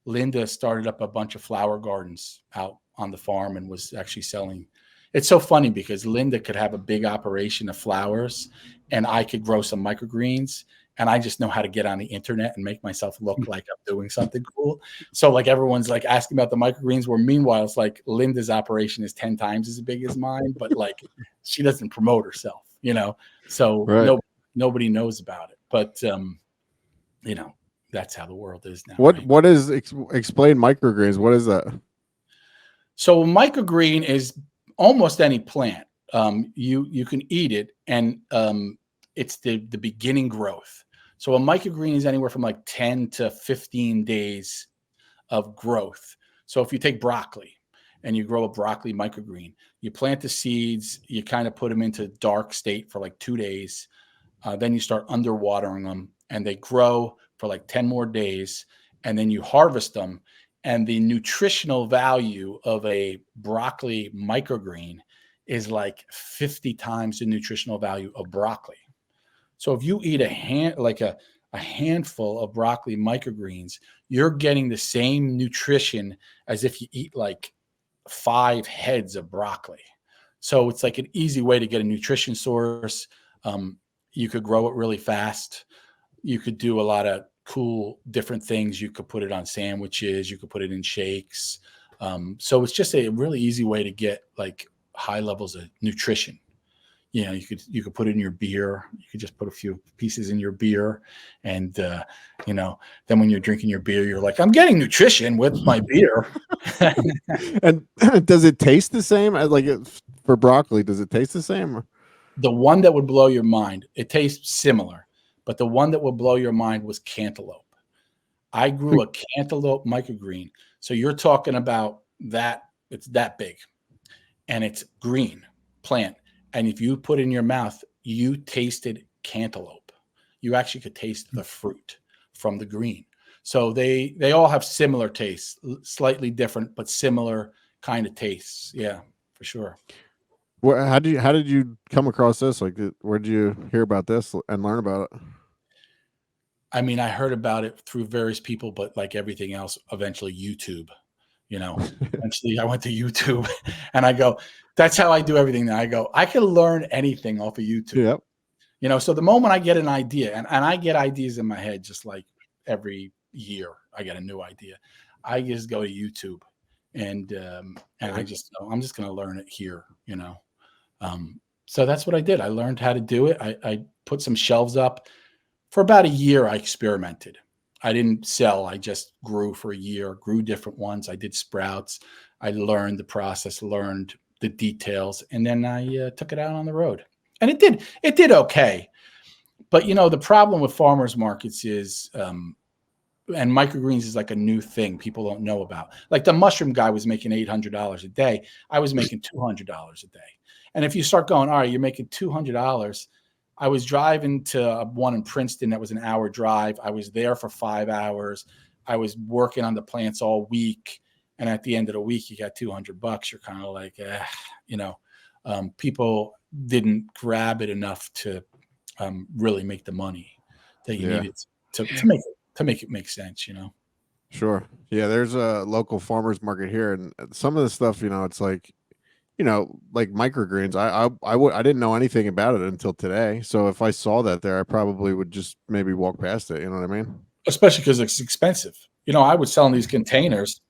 Linda started up a bunch of flower gardens out on the farm and was actually selling. It's so funny because Linda could have a big operation of flowers and I could grow some microgreens and I just know how to get on the internet and make myself look like I'm doing something cool. So like everyone's like asking about the microgreens, where meanwhile it's like Linda's operation is 10 times as big as mine, but like she doesn't promote herself, so Right. nobody knows about it. But that's how the world is now. What right? what is explain microgreens? What is that? So a microgreen is almost any plant. You can eat it, and it's the beginning growth. So a microgreen is anywhere from like 10 to 15 days of growth. So if you take broccoli and you grow a broccoli microgreen, you plant the seeds, you kind of put them into dark state for like 2 days. Then you start underwatering them, and they grow for like 10 more days. And then you harvest them. And the nutritional value of a broccoli microgreen is like 50 times the nutritional value of broccoli. So if you eat a handful of broccoli microgreens, you're getting the same nutrition as if you eat like 5 heads of broccoli. So it's like an easy way to get a nutrition source. You could grow it really fast. You could do a lot of cool different things. You could put it on sandwiches. You could put it in shakes. So it's just a really easy way to get like high levels of nutrition. You could put it in your beer. You could just put a few pieces in your beer, and then when you're drinking your beer, you're like, I'm getting nutrition with my beer. And does it taste the same? Like for broccoli, does it taste the same? The one that would blow your mind, it tastes similar, but the one that would blow your mind was cantaloupe. I grew a cantaloupe microgreen. So you're talking about that, it's that big, and it's green plant. And if you put it in your mouth, you tasted cantaloupe. You actually could taste the fruit from the green. So they all have similar tastes, slightly different, but similar kind of tastes. Yeah, for sure. Well, how did you come across this? Like, where did you hear about this and learn about it? I mean, I heard about it through various people, but like everything else, eventually YouTube. Eventually I went to YouTube, and I go, that's how I do everything now. I go, I can learn anything off of YouTube. Yep. So the moment I get an idea, and I get ideas in my head, just like every year I get a new idea, I just go to YouTube, and I just know I'm just going to learn it here, So that's what I did. I learned how to do it. I put some shelves up. For about a year, I experimented. I didn't sell. I just grew for a year, grew different ones. I did sprouts. I learned the process, learned the details, and then I took it out on the road. And it did okay. But, the problem with farmers markets is, and microgreens is like a new thing people don't know about. Like the mushroom guy was making $800 a day. I was making $200 a day. And if you start going, all right, you're making $200. I was driving to one in Princeton that was an hour drive. I was there for 5 hours. I was working on the plants all week. And at the end of the week, you got $200. You're kind of like, people didn't grab it enough to really make the money that you needed to make it make sense, Sure. Yeah, there's a local farmers market here, and some of the stuff, it's like, like microgreens. I didn't know anything about it until today. So if I saw that there, I probably would just maybe walk past it. You know what I mean? Especially because it's expensive. I would sell in these containers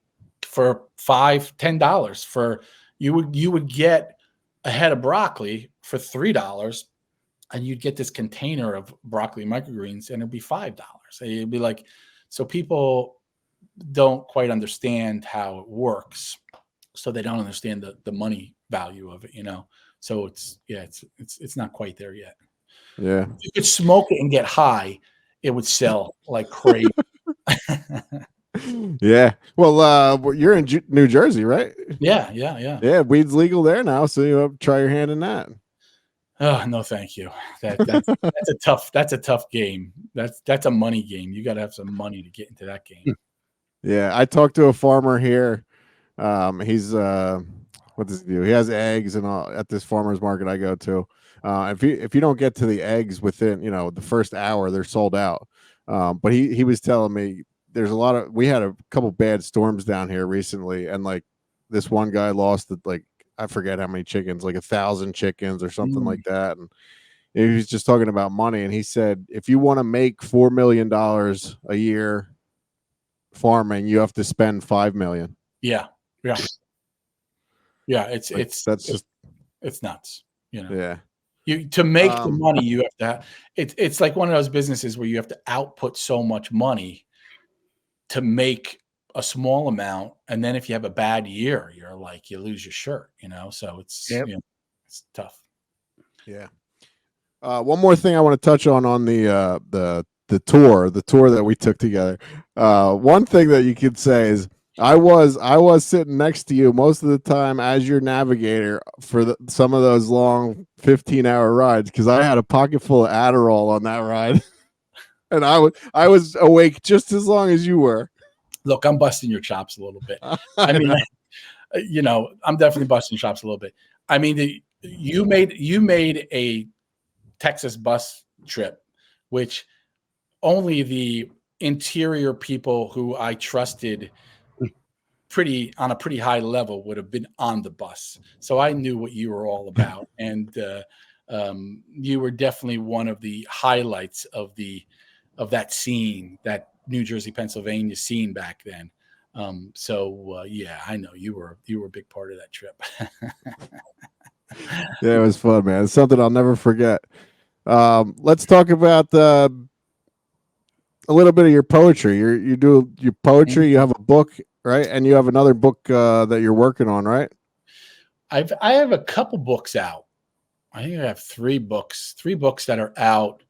for $5, $10 for you would get a head of broccoli for $3, and you'd get this container of broccoli microgreens, and it'd be $5. It'd be like, so people don't quite understand how it works. So they don't understand the money value of it, So it's not quite there yet. Yeah. If you could smoke it and get high, it would sell like crazy. Yeah. Well, you're in New Jersey, right? Yeah. Yeah, weed's legal there now, so you try your hand in that. Oh, no, thank you. That's a tough game. That's a money game. You got to have some money to get into that game. Yeah, I talked to a farmer here. He's what does he do? He has eggs and all at this farmer's market I go to. If you don't get to the eggs within the first hour, they're sold out. But he was telling me we had a couple bad storms down here recently, and like this one guy lost like I forget how many chickens, like 1,000 chickens or something like that. And He was just talking about money, and he said, if you want to make $4 million a year farming, you have to spend $5 million. Yeah. It's nuts. Yeah. To make the money, you have to. It's like one of those businesses where you have to output so much money to make a small amount, and then if you have a bad year, you're like you lose your shirt. So it's it's tough. Yeah. One more thing I want to touch on the tour that we took together. One thing that you could say is I was sitting next to you most of the time as your navigator for some of those long 15-hour rides, because I had a pocket full of Adderall on that ride, and I was awake just as long as you were. Look, I'm busting your chops a little bit. I mean, I'm definitely busting chops a little bit. I mean, you made a Texas bus trip, which only the interior people who I trusted on a pretty high level would have been on the bus. So I knew what you were all about. And you were definitely one of the highlights of that scene, that New Jersey, Pennsylvania scene back then. Yeah, I know you were a big part of that trip. Yeah, it was fun, man. It's something I'll never forget. Let's talk about a little bit of your poetry. You do your poetry. You have a book, right? And you have another book that you're working on, right? I have a couple books out. I think I have 3 books that are out.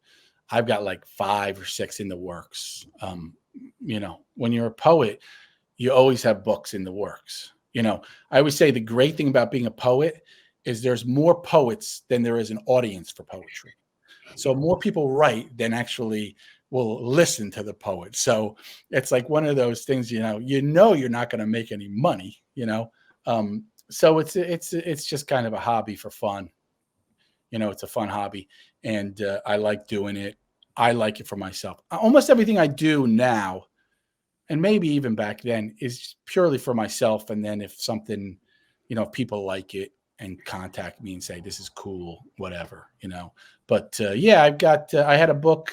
I've got like 5 or 6 in the works. When you're a poet, you always have books in the works. I always say the great thing about being a poet is there's more poets than there is an audience for poetry. So more people write than actually will listen to the poet. So it's like one of those things, you're not going to make any money, so it's just kind of a hobby for fun. It's a fun hobby, and I like doing it. I like it for myself. Almost everything I do now, and maybe even back then, is purely for myself. And then if something, if people like it and contact me and say, this is cool, whatever, But I had a book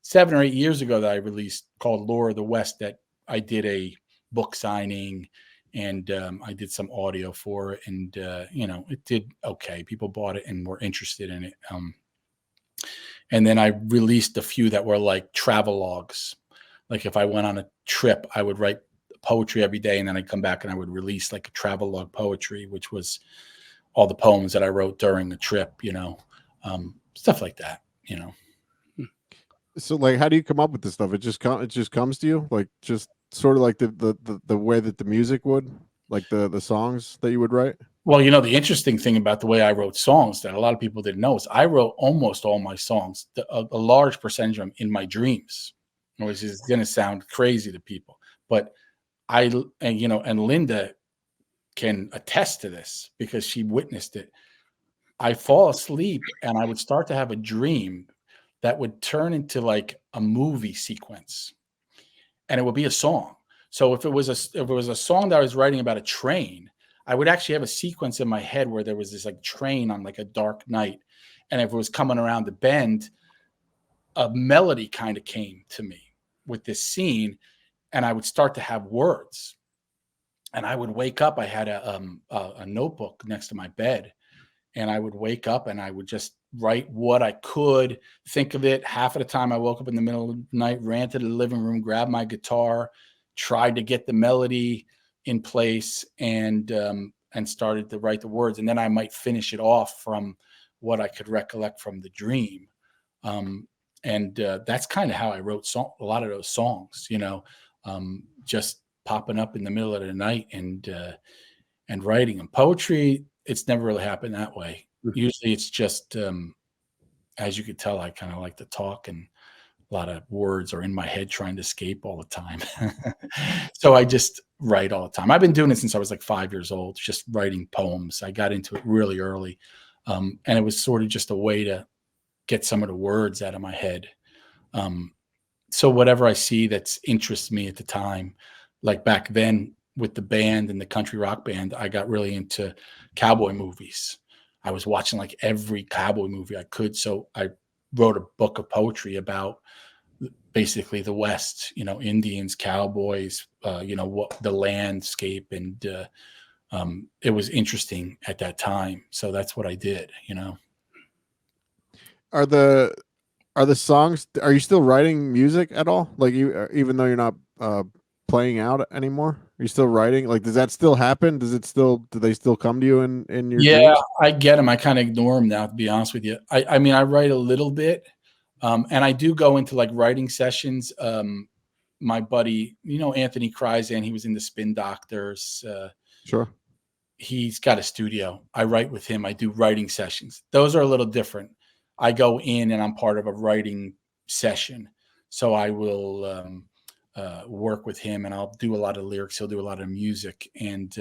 7 or 8 years ago that I released called Lore of the West, that I did a book signing, and I did some audio for it, and it did okay. People bought it and were interested in it. And then I released a few that were like travelogues. Like if I went on a trip, I would write poetry every day, and then I'd come back and I would release like a travelogue poetry, which was all the poems that I wrote during the trip, stuff like that, So like, how do you come up with this stuff? It just comes to you, like just sort of like the way that the music would, like the songs that you would write. Well, the interesting thing about the way I wrote songs that a lot of people didn't know is I wrote almost all my songs, a large percentage of them, in my dreams, which is going to sound crazy to people, but and Linda can attest to this because she witnessed it. I fall asleep and I would start to have a dream that would turn into like a movie sequence, and it would be a song. So if it was a song that I was writing about a train, I would actually have a sequence in my head where there was this like train on like a dark night, and if it was coming around the bend, a melody kind of came to me with this scene, and I would start to have words. And I would wake up. I had a notebook next to my bed, and I would wake up and I would just write what I could think of it. Half of the time I woke up in the middle of the night, ran to the living room, grabbed my guitar, tried to get the melody in place, and started to write the words. And then I might finish it off from what I could recollect from the dream. That's kind of how I wrote a lot of those songs, just popping up in the middle of the night and writing them. Poetry, it's never really happened that way. Usually it's just, as you could tell, I kind of like to talk, and a lot of words are in my head trying to escape all the time. So I just write all the time. I've been doing it since I was like 5 years old, just writing poems. I got into it really early. And it was sort of just a way to get some of the words out of my head. So whatever I see that interests me at the time, like back then with the band and the country rock band, I got really into cowboy movies. I was watching like every cowboy movie I could. So I wrote a book of poetry about basically the West, Indians, cowboys, what the landscape, and it was interesting at that time. So that's what I did. Are the songs? Are you still writing music at all? Like even though you're not playing out anymore, are you still writing? Like, does that still happen? Do they still come to you in your dreams? I get them. I kind of ignore them now, to be honest with you. I mean, I write a little bit, and I do go into like writing sessions. My buddy, Anthony Kryzan, he was in the Spin Doctors. Sure. He's got a studio. I write with him. I do writing sessions. Those are a little different. I go in and I'm part of a writing session. So I will work with him, and I'll do a lot of lyrics. He'll do a lot of music, and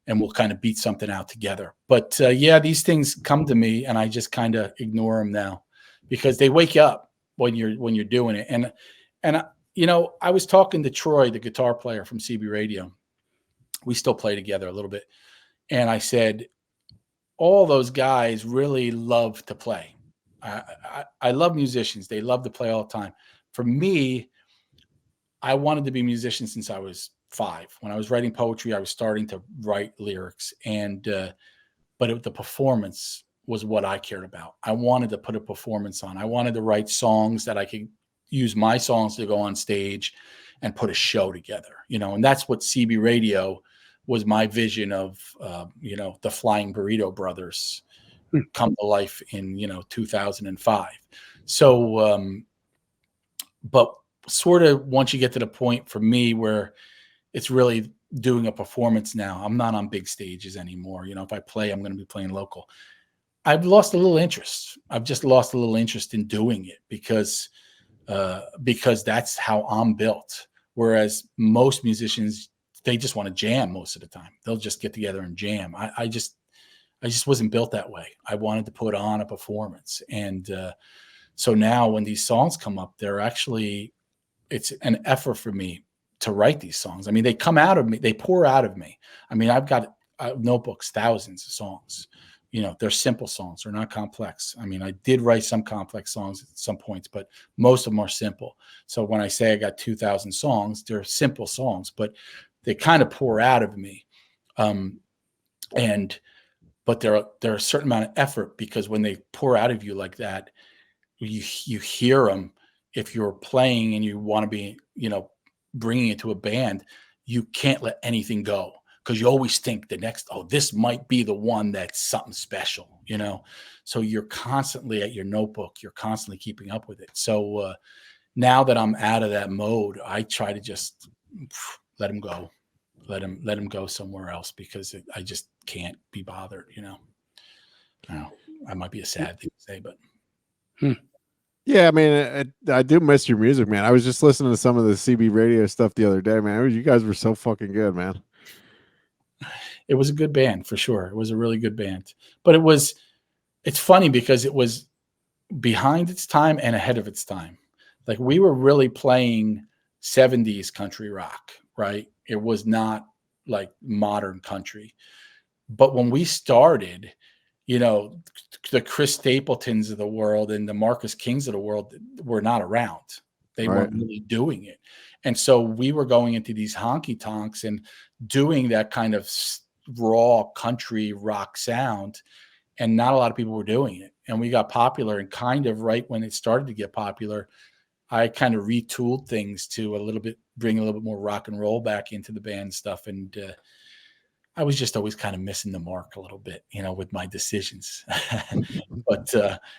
we'll kind of beat something out together. But these things come to me, and I just kind of ignore them now because they wake you up when you're doing it. And I was talking to Troy, the guitar player from CB Radio. We still play together a little bit. And I said, all those guys really love to play. I love musicians. They love to play all the time. For me, I wanted to be a musician since I was 5. When I was writing poetry, I was starting to write lyrics. But the performance was what I cared about. I wanted to put a performance on. I wanted to write songs that I could use my songs to go on stage and put a show together, and that's what CB Radio was. My vision of, the Flying Burrito Brothers come to life in, 2005. So, but sort of once you get to the point for me where it's really doing a performance now, I'm not on big stages anymore. If I play, I'm going to be playing local. I've lost a little interest. I've just lost a little interest in doing it because that's how I'm built. Whereas most musicians, they just want to jam most of the time. They'll just get together and jam. I just wasn't built that way. I wanted to put on a performance. And so now when these songs come up, it's an effort for me to write these songs. I mean, they come out of me, they pour out of me. I mean, I've got notebooks, thousands of songs. They're simple songs. They're not complex. I mean, I did write some complex songs at some points, but most of them are simple. So when I say I got 2,000 songs, they're simple songs, but they kind of pour out of me. But they're a certain amount of effort, because when they pour out of you like that, you hear them. If you're playing and you want to be, bringing it to a band, you can't let anything go. Because you always think the next, this might be the one that's something special, So you're constantly at your notebook. You're constantly keeping up with it. So now that I'm out of that mode, I try to just let him go, let him go somewhere else, because I just can't be bothered. I don't know. I might be a sad thing to say, but. Yeah, I mean, I do miss your music, man. I was just listening to some of the CB Radio stuff the other day, man. You guys were so fucking good, man. It was a good band for sure. It was a really good band, but it's funny because it was behind its time and ahead of its time. Like, we were really playing 70s country rock, right? It was not like modern country. But when we started, the Chris Stapletons of the world and the Marcus Kings of the world were not around. They weren't really doing it. And so we were going into these honky tonks and doing that kind of raw country rock sound, and not a lot of people were doing it. And we got popular, and kind of right when it started to get popular, I kind of retooled things to bring a little bit more rock and roll back into the band stuff. And I was just always kind of missing the mark a little bit, with my decisions, but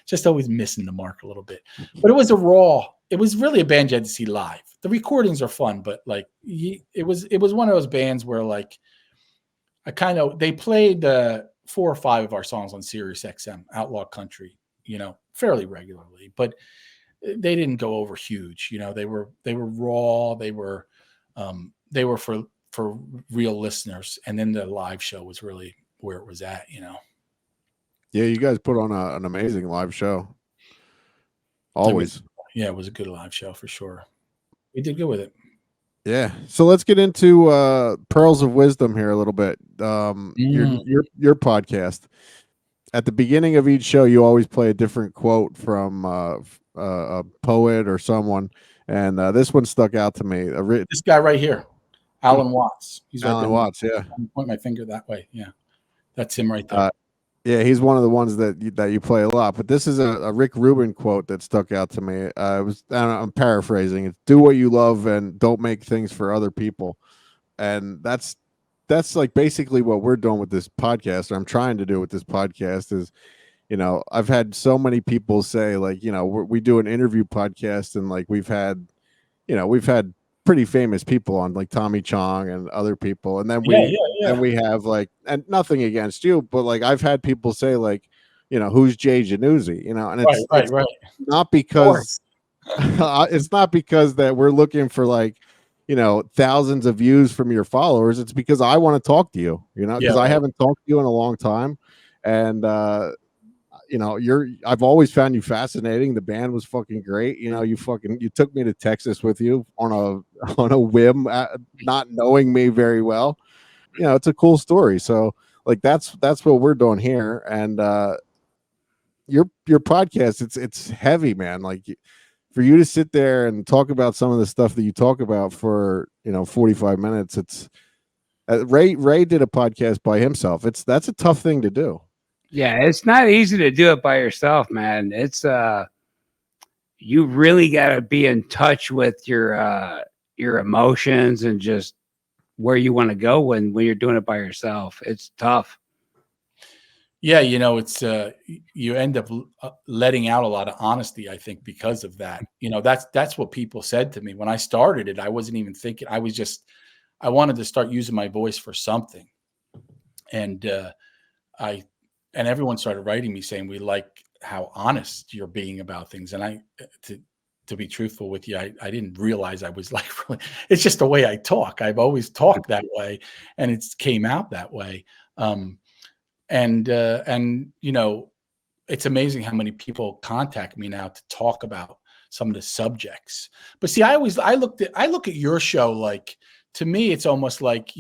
just always missing the mark a little bit. But it was really a band you had to see live. The recordings are fun, but like it was one of those bands where like they played 4 or 5 of our songs on Sirius XM Outlaw Country, fairly regularly, but they didn't go over huge. They were raw. They were for real listeners. And then the live show was really where it was at, Yeah, you guys put on an amazing live show. Always. It was a good live show for sure. We did good with it. Yeah. So let's get into Pearls of Wisdom here a little bit. Your podcast. at the beginning of each show, you always play a different quote from a poet or someone, and this one stuck out to me. This guy right here, Alan Watts. He's right Alan there. Watts, yeah. I'm point my finger that way. Yeah, that's him right there. Yeah, he's one of the ones that you play a lot. But this is a Rick Rubin quote that stuck out to me. I'm paraphrasing. It's do what you love and don't make things for other people. And that's like basically what we're doing with this podcast, or I'm trying to do with this podcast is, I've had so many people say like, we do an interview podcast and like we've had pretty famous people on like Tommy Chong and other people. And then we have like, and nothing against you, but like I've had people say like, who's Jay Jannuzzi, and it's not because it's not because that we're looking for like, thousands of views from your followers. It's because I want to talk to you, because I haven't talked to you in a long time. And, I've always found you fascinating. The band was fucking great. You took me to Texas with you on a whim, not knowing me very well. It's a cool story. So like, that's what we're doing here. And, your podcast, it's heavy, man. Like for you to sit there and talk about some of the stuff that you talk about for, 45 minutes, it's Ray did a podcast by himself. That's a tough thing to do. Yeah, it's not easy to do it by yourself, man. It's you really got to be in touch with your emotions and just where you want to go when you're doing it by yourself. It's tough. Yeah, it's you end up letting out a lot of honesty, I think, because of that. That's what people said to me when I started it. I wasn't even thinking. I wanted to start using my voice for something, and everyone started writing me saying we like how honest you're being about things. And to be truthful with you, I didn't realize I was like, really, it's just the way I talk. I've always talked that way, and it came out that way. And it's amazing how many people contact me now to talk about some of the subjects. But see, I look at your show, like, to me, it's almost like,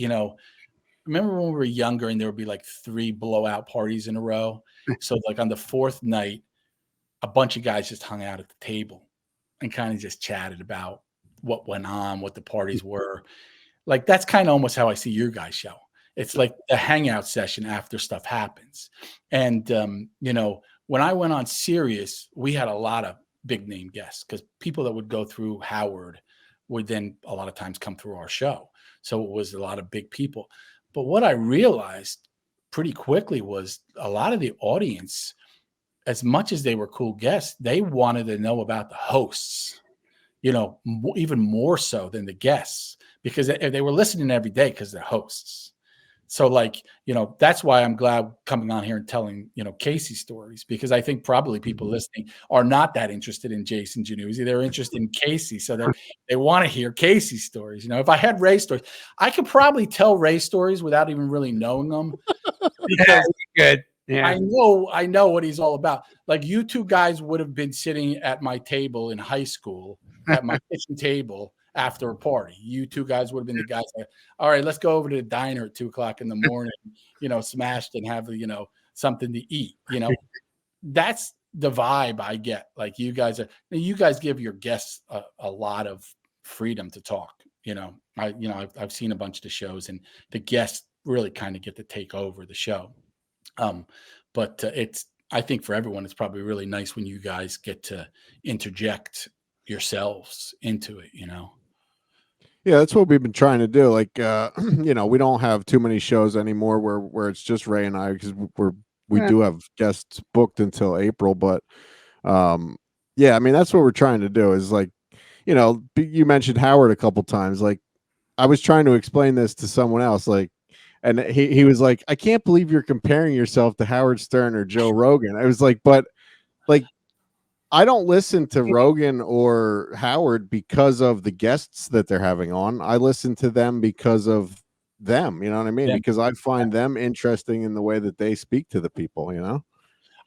remember when we were younger and there would be like 3 blowout parties in a row? So like on the 4th night, a bunch of guys just hung out at the table and kind of just chatted about what went on, what the parties were. Like, that's kind of almost how I see your guys' show. It's like a hangout session after stuff happens. And, when I went on Sirius, we had a lot of big name guests because people that would go through Howard would then a lot of times come through our show. So it was a lot of big people. But what I realized pretty quickly was a lot of the audience, as much as they were cool guests, they wanted to know about the hosts, even more so than the guests, because they were listening every day because they're hosts. So like, that's why I'm glad coming on here and telling, Casey stories, because I think probably people listening are not that interested in Jayson Jannuzzi. They're interested in Casey. So they want to hear Casey stories. If I had Ray stories, I could probably tell Ray stories without even really knowing them. Because good. Yeah. I know what he's all about. Like, you two guys would have been sitting at my table in high school, at my kitchen table, after a party. You two guys would have been the guys that, all right, let's go over to the diner at 2:00 in the morning, smashed and have, something to eat. That's the vibe I get. Like, you guys give your guests a lot of freedom to talk. I've seen a bunch of the shows, and the guests really kind of get to take over the show. But I think for everyone, it's probably really nice when you guys get to interject yourselves into it, Yeah, that's what we've been trying to do. Like, we don't have too many shows anymore where it's just Ray and I, because we do have guests booked until April. But yeah, I mean, that's what we're trying to do is like, you mentioned Howard a couple times. Like, I was trying to explain this to someone else, like, and he was like, I can't believe you're comparing yourself to Howard Stern or Joe Rogan. I was like, but like, I don't listen to Rogan or Howard because of the guests that they're having on. I listen to them because of them. You know what I mean? Yeah. Because I find them interesting in the way that they speak to the people,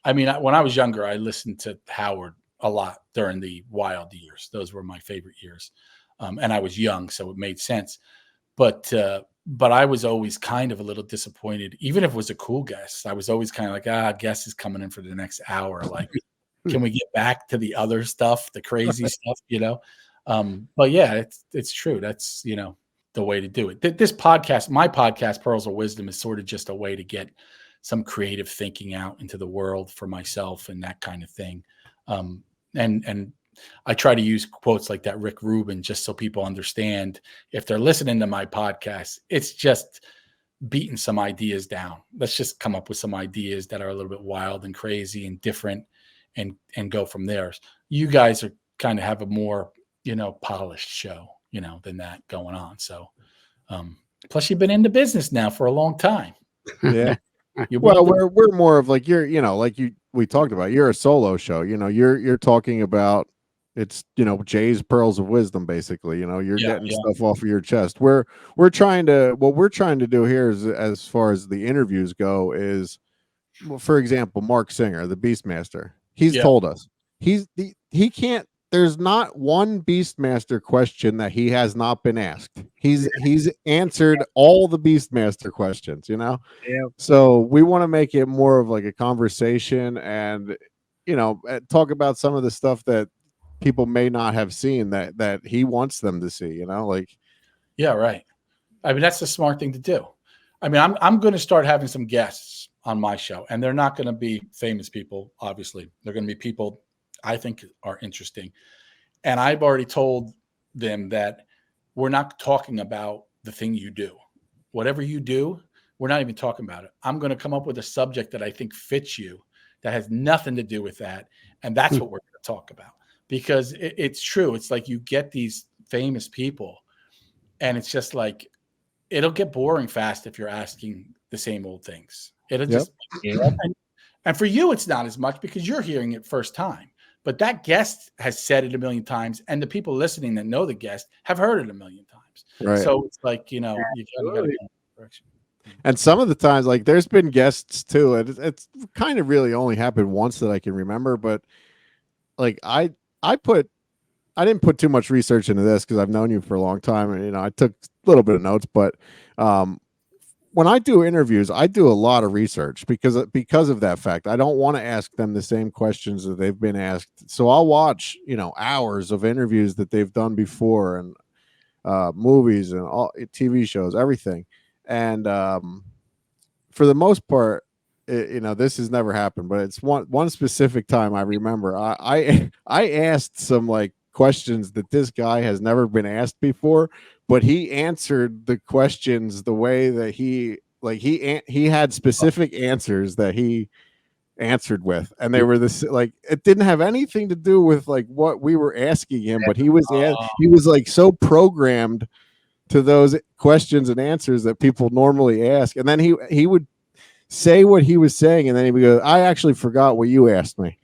I mean, when I was younger, I listened to Howard a lot during the wild years. Those were my favorite years. And I was young, so it made sense. But but I was always kind of a little disappointed, even if it was a cool guest. I was always kind of like, guest is coming in for the next hour. Like, can we get back to the other stuff, the crazy stuff, But yeah, it's true. That's, the way to do it. This podcast, my podcast, Pearls of Wisdom, is sort of just a way to get some creative thinking out into the world for myself and that kind of thing. And I try to use quotes like that Rick Rubin, just so people understand if they're listening to my podcast, it's just beating some ideas down. Let's just come up with some ideas that are a little bit wild and crazy and different and go from there. You guys are kind of have a more, polished show, than that going on. So, plus you've been in the business now for a long time. Yeah. Well, we're more of like, we talked about, you're a solo show, you're talking about, it's, Jay's Pearls of Wisdom, basically, you're getting stuff off of your chest. What we're trying to do here is, as far as the interviews go, is, well, for example, Mark Singer, the Beastmaster, he's told us he can't, there's not one Beastmaster question that he has not been asked. He's answered all the Beastmaster questions, Yeah. So we want to make it more of like a conversation and, talk about some of the stuff that people may not have seen that he wants them to see, Yeah, right. I mean, that's the smart thing to do. I mean, I'm going to start having some guests on my show, and they're not going to be famous people, obviously. They're going to be people I think are interesting. And I've already told them that we're not talking about the thing you do. Whatever you do, we're not even talking about it. I'm going to come up with a subject that I think fits you, that has nothing to do with that. And that's what we're going to talk about. Because it's true. It's like you get these famous people, and it's just like, it'll get boring fast if you're asking the same old things. It'll just, and for you, it's not as much because you're hearing it first time. But that guest has said it a million times, and the people listening that know the guest have heard it a million times. Right. So it's like, you got to go in that direction. And some of the times, like, there's been guests too, and it's kind of really only happened once that I can remember. But like, I didn't put too much research into this because I've known you for a long time, and I took a little bit of notes. But when I do interviews, I do a lot of research because of that fact. I don't want to ask them the same questions that they've been asked. So I'll watch, hours of interviews that they've done before, and movies and all TV shows, everything. And for the most part, this has never happened, but it's one specific time I remember. I asked some like questions that this guy has never been asked before, but he answered the questions the way that he had specific answers that he answered with, and they were this, like, it didn't have anything to do with like what we were asking him, but he was like so programmed to those questions and answers that people normally ask, and then he would say what he was saying, and then he would go, I actually forgot what you asked me.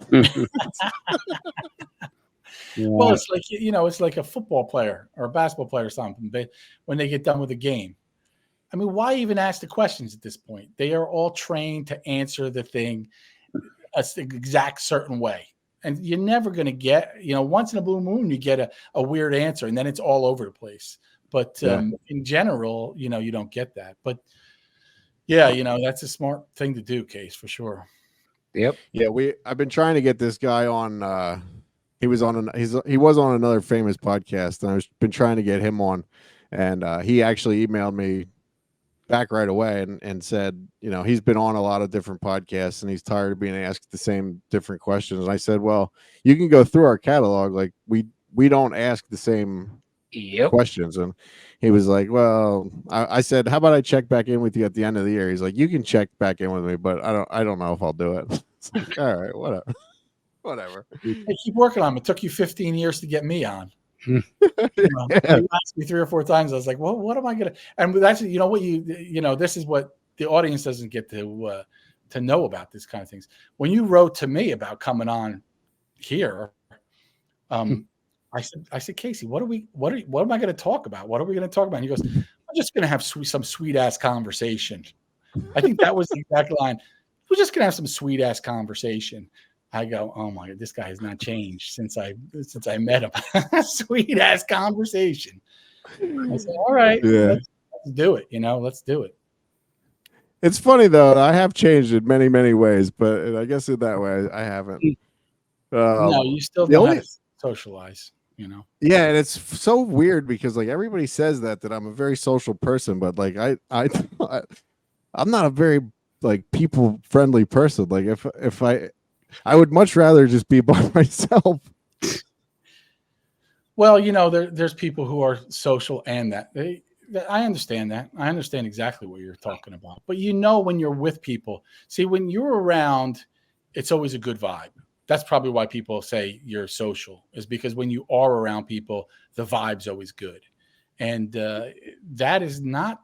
Well, it's like, it's like a football player or a basketball player or something. When they get done with a game, I mean, why even ask the questions at this point? They are all trained to answer the thing a exact certain way. And you're never going to get, once in a blue moon, you get a weird answer, and then it's all over the place. But in general, you don't get that. But yeah, that's a smart thing to do, Case, for sure. Yep. Yeah, I've been trying to get this guy on. He was on another famous podcast, and I've been trying to get him on, and he actually emailed me back right away and said, he's been on a lot of different podcasts, and he's tired of being asked the same different questions. And I said, well, you can go through our catalog. Like, we don't ask the same questions. And he was like, well, I said, how about I check back in with you at the end of the year? He's like, you can check back in with me, but I don't know if I'll do it. It's like, all right, whatever. Hey, keep working on them. It took you 15 years to get me on. You asked me 3 or 4 times. I was like, well, what am I going to? And that's, this is what the audience doesn't get to know about this kind of things. When you wrote to me about coming on here, I said, Casey, what am I going to talk about? What are we going to talk about? And he goes, I'm just going to have some sweet ass conversation. I think that was the exact line. We're just going to have some sweet ass conversation. I go, oh my God, this guy has not changed since I met him. Sweet ass conversation. I said, all right, that's let's do it. Let's do it. It's funny though. I have changed in many, many ways, but I guess in that way I haven't. No, you still the don't only- have to socialize. Yeah, and it's so weird because like everybody says that I'm a very social person, but like I'm not a very like people friendly person. Like if I would much rather just be by myself. Well, there's people who are social and that I understand that. I understand exactly what you're talking about. But when you're with people, see, when you're around, it's always a good vibe. That's probably why people say you're social, is because when you are around people, the vibe's always good. And that is not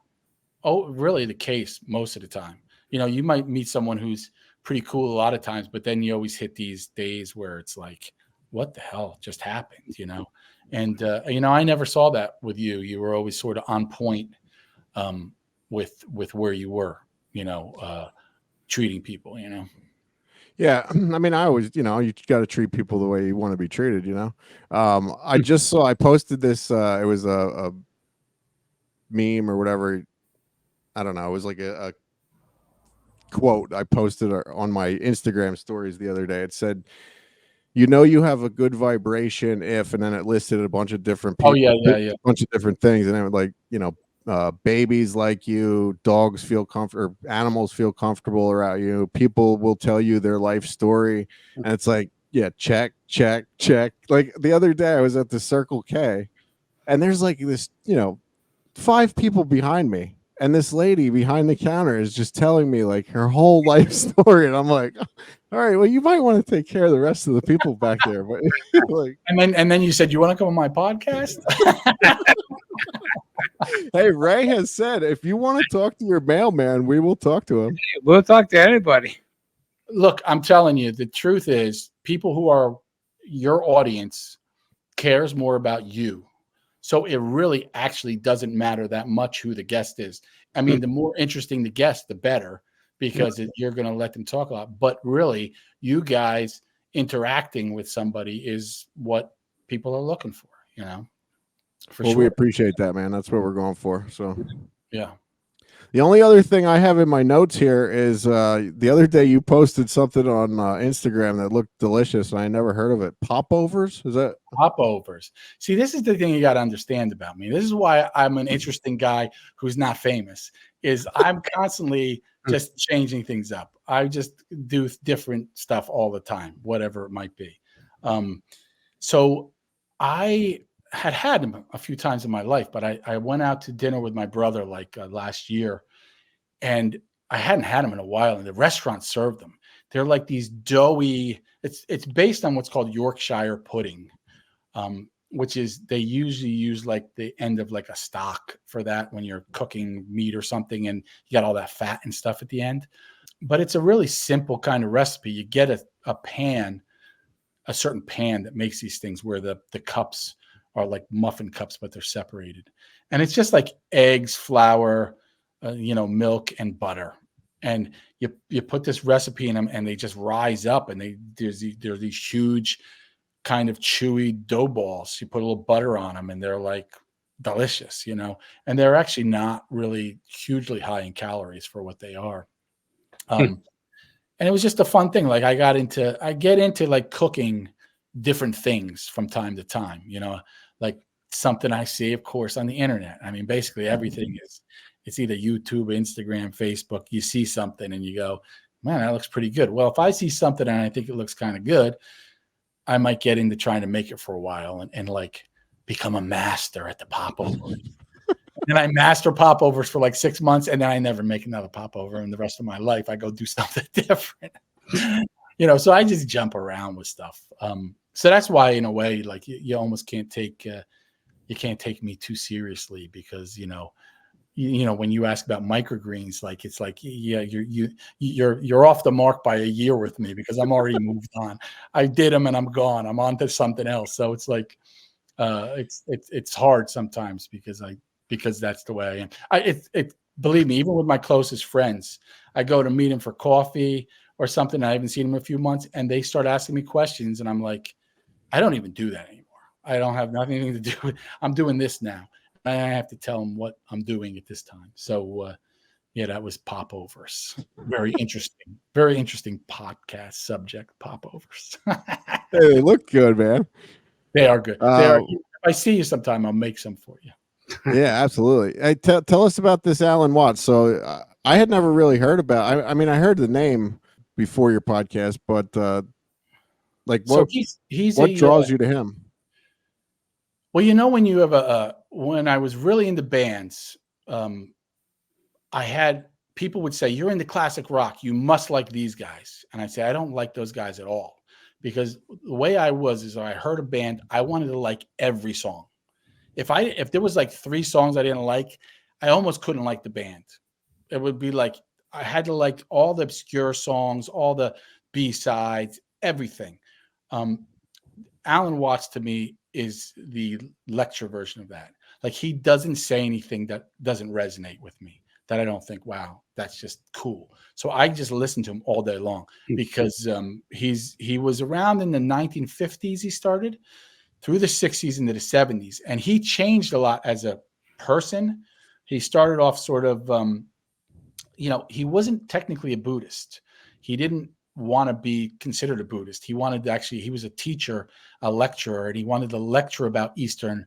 really the case most of the time. You might meet someone who's pretty cool a lot of times, but then you always hit these days where it's like, what the hell just happened, And, I never saw that with you. You were always sort of on point with where you were, treating people, Yeah, I mean, I always, you got to treat people the way you want to be treated, I posted this, it was a meme or whatever. I don't know. It was like a quote I posted on my Instagram stories the other day. It said, you have a good vibration if, and then it listed a bunch of different people, yeah. a bunch of different things. And it was like, babies like you, dogs feel comfortable, animals feel comfortable around you. People will tell you their life story. And it's like, yeah, check. Like the other day I was at the Circle K and there's like this, 5 people behind me. And this lady behind the counter is just telling me like her whole life story. And I'm like, all right, well, you might want to take care of the rest of the people back there. But like, and then you said, you want to come on my podcast? Hey, Ray has said, if you want to talk to your mailman, we will talk to him. We'll talk to anybody. Look, I'm telling you, the truth is people who are your audience cares more about you. So it really actually doesn't matter that much who the guest is. I mean, the more interesting the guest, the better, because you're going to let them talk a lot. But really, you guys interacting with somebody is what people are looking for, For Well, sure. we appreciate that, man. That's what we're going for. So, Yeah. The only other thing I have in my notes here is the other day you posted something on Instagram that looked delicious, and I never heard of it. Popovers? Is that Popovers? See, this is the thing you got to understand about me. This is why I'm an interesting guy who's not famous. Is I'm constantly just changing things up. I just do different stuff all the time, whatever it might be. So I had them a few times in my life, but I went out to dinner with my brother like last year, and I hadn't had them in a while, and the restaurant served them. They're like these doughy, it's based on what's called Yorkshire pudding, which is they usually use like the end of like a stock for that when you're cooking meat or something, and you got all that fat and stuff at the end. But it's a really simple kind of recipe. You get a pan, a certain pan that makes these things where the cups are like muffin cups, but they're separated. And it's just like eggs, flour, milk and butter. And you put this recipe in them and they just rise up, and there's these huge kind of chewy dough balls. You put a little butter on them and they're like delicious, and they're actually not really hugely high in calories for what they are. And it was just a fun thing. Like I get into like cooking different things from time to time, like something I see, of course, on the internet. I mean, basically everything it's either YouTube, Instagram, Facebook. You see something and you go, man, that looks pretty good. Well, if I see something and I think it looks kind of good, I might get into trying to make it for a while and like become a master at the popover. And I master popovers for like 6 months, and then I never make another popover. And the rest of my life, I go do something different. So I just jump around with stuff. So that's why, in a way, like you almost can't take me too seriously, because when you ask about microgreens, like it's like, yeah, you're off the mark by a year with me, because I'm already moved on. I did them and I'm gone. I'm on to something else. So it's like it's hard sometimes because that's the way I am. Believe me, even with my closest friends, I go to meet them for coffee or something. I haven't seen them in a few months, and they start asking me questions, and I'm like, I don't even do that anymore. I don't have nothing to do with. I'm doing this now. I have to tell him what I'm doing at this time. So, yeah, that was popovers. Very interesting podcast subject. Popovers. Hey, they look good, man. They are good. They are. Uh, If I see you sometime, I'll make some for you. yeah, absolutely. Hey, tell us about this Alan Watts. So I had never really heard about. I mean, I heard the name before your podcast, but like So what a draws you to him? well, you know, when you have when I was really into bands, I had people would say, "You're into classic rock. You must like these guys." And I'd say, "I don't like those guys at all." Because the way I was is I heard a band, I wanted to like every song. If there was like 3 songs I didn't like, I almost couldn't like the band. It would be like I had to like all the obscure songs, all the B-sides, everything. Alan Watts to me is the lecture version of that. Like he doesn't say anything that doesn't resonate with me, that I don't think, wow, that's just cool. So I just listen to him all day long because he was around in the 1950s. He started through the 60s into the 70s, and he changed a lot as a person. He started off sort of, he wasn't technically a Buddhist. He didn't want to be considered a Buddhist. He wanted to he was a teacher, a lecturer, and he wanted to lecture about Eastern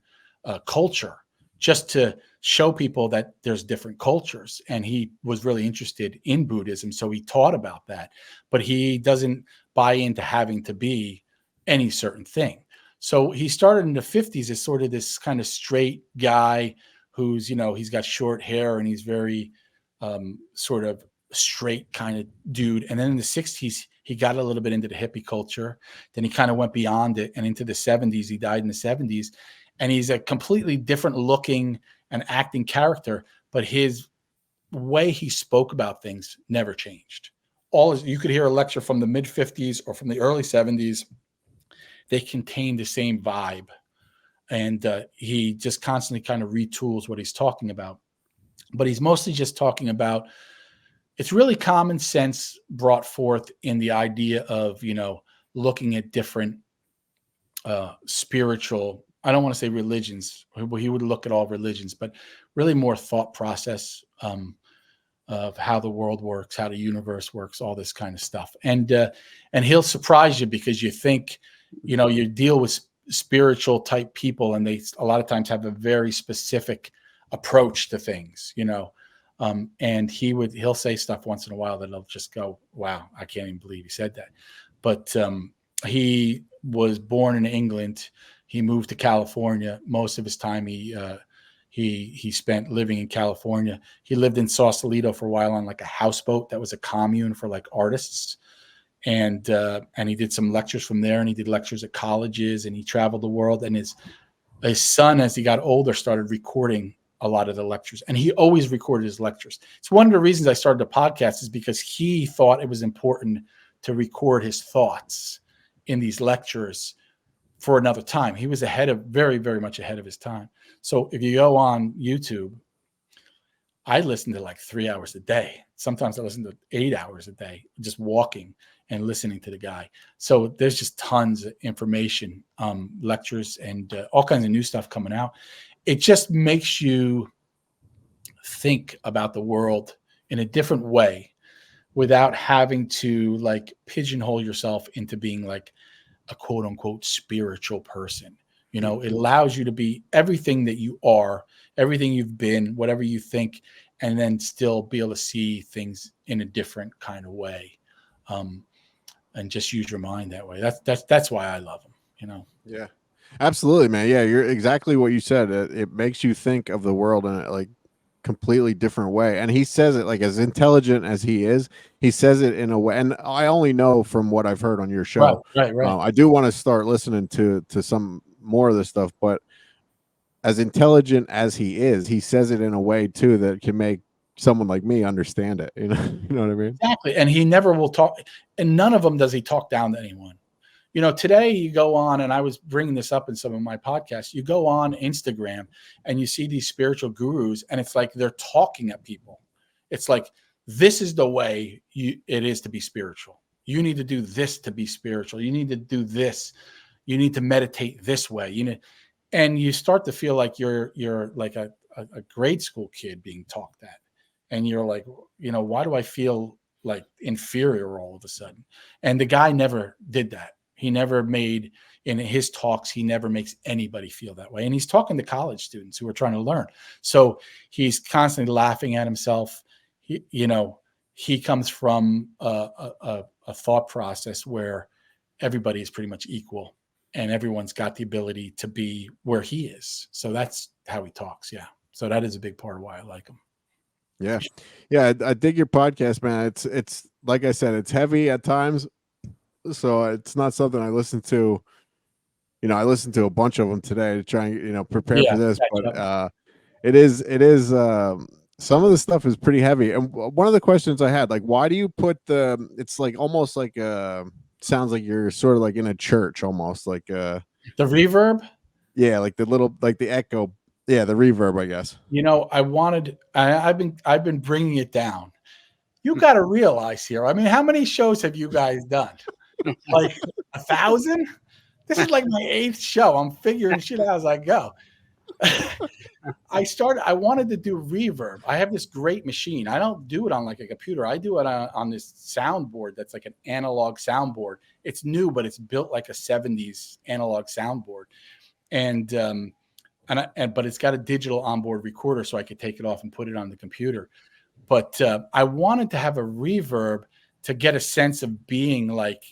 culture just to show people that there's different cultures. And he was really interested in Buddhism. So he taught about that, but he doesn't buy into having to be any certain thing. So he started in the 50s as sort of this kind of straight guy who's, he's got short hair and he's very sort of straight kind of dude. And then in the 60s, he got a little bit into the hippie culture. Then he kind of went beyond it and into the 70s. He died in the 70s. And he's a completely different looking and acting character, but his way he spoke about things never changed. You could hear a lecture from the mid 50s or from the early 70s. They contain the same vibe. And he just constantly kind of retools what he's talking about. But he's mostly just talking about, it's really common sense brought forth in the idea of, looking at different spiritual, I don't want to say religions. He would look at all religions, but really more thought process of how the world works, how the universe works, all this kind of stuff. And he'll surprise you because you think, you deal with spiritual type people and they a lot of times have a very specific approach to things, and he'll say stuff once in a while that I'll just go, wow, I can't even believe he said that. But he was born in England. He moved to California. Most of his time he spent living in California. He lived in Sausalito for a while on like a houseboat that was a commune for like artists. And he did some lectures from there, and he did lectures at colleges, and he traveled the world. And his son, as he got older, started recording a lot of the lectures, and he always recorded his lectures. It's one of the reasons I started the podcast is because he thought it was important to record his thoughts in these lectures for another time. He was very, very much ahead of his time. So if you go on YouTube, I listen to like 3 hours a day. Sometimes I listen to 8 hours a day, just walking and listening to the guy. So there's just tons of information, lectures, and all kinds of new stuff coming out. It just makes you think about the world in a different way without having to like pigeonhole yourself into being like a quote unquote spiritual person. It allows you to be everything that you are, everything you've been, whatever you think, and then still be able to see things in a different kind of way. And just use your mind that way. That's why I love him, Yeah, absolutely, man. Yeah, you're exactly what you said. It makes you think of the world in a like completely different way. And he says it like as intelligent as he is. He says it in a way, and I only know from what I've heard on your show. Right. I do want to start listening to some more of this stuff, but as intelligent as he is, he says it in a way too that can make someone like me understand it. You know what I mean? Exactly. And he never will talk, and none of them does he talk down to anyone. Today you go on, and I was bringing this up in some of my podcasts, you go on Instagram and you see these spiritual gurus, and it's like they're talking at people. It's like, this is the way it is to be spiritual. You need to do this to be spiritual. You need to do this. You need to meditate this way. and you start to feel like you're like a grade school kid being talked at, and you're like, why do I feel like inferior all of a sudden? And the guy never did that. He never made, in his talks, he never makes anybody feel that way. And he's talking to college students who are trying to learn. So he's constantly laughing at himself. He comes from a thought process where everybody is pretty much equal and everyone's got the ability to be where he is. So that's how he talks. Yeah. So that is a big part of why I like him. Yeah. Yeah. I dig your podcast, man. It's like I said, it's heavy at times. So it's not something I listen to. I listened to a bunch of them today to try and, prepare for this, but it is some of the stuff is pretty heavy. And one of the questions I had, like, why do you put it's like almost like sounds like you're sort of like in a church, almost like the reverb. Yeah. Like the echo. Yeah. The reverb, I guess. I've been bringing it down. You got to realize here. I mean, how many shows have you guys done? Like 1,000? This is like my 8th show. I'm figuring shit out as I go. I wanted to do reverb. I have this great machine. I don't do it on like a computer. I do it on this soundboard that's like an analog soundboard. It's new, but it's built like a 70s analog soundboard. But it's got a digital onboard recorder, so I could take it off and put it on the computer. But I wanted to have a reverb to get a sense of being like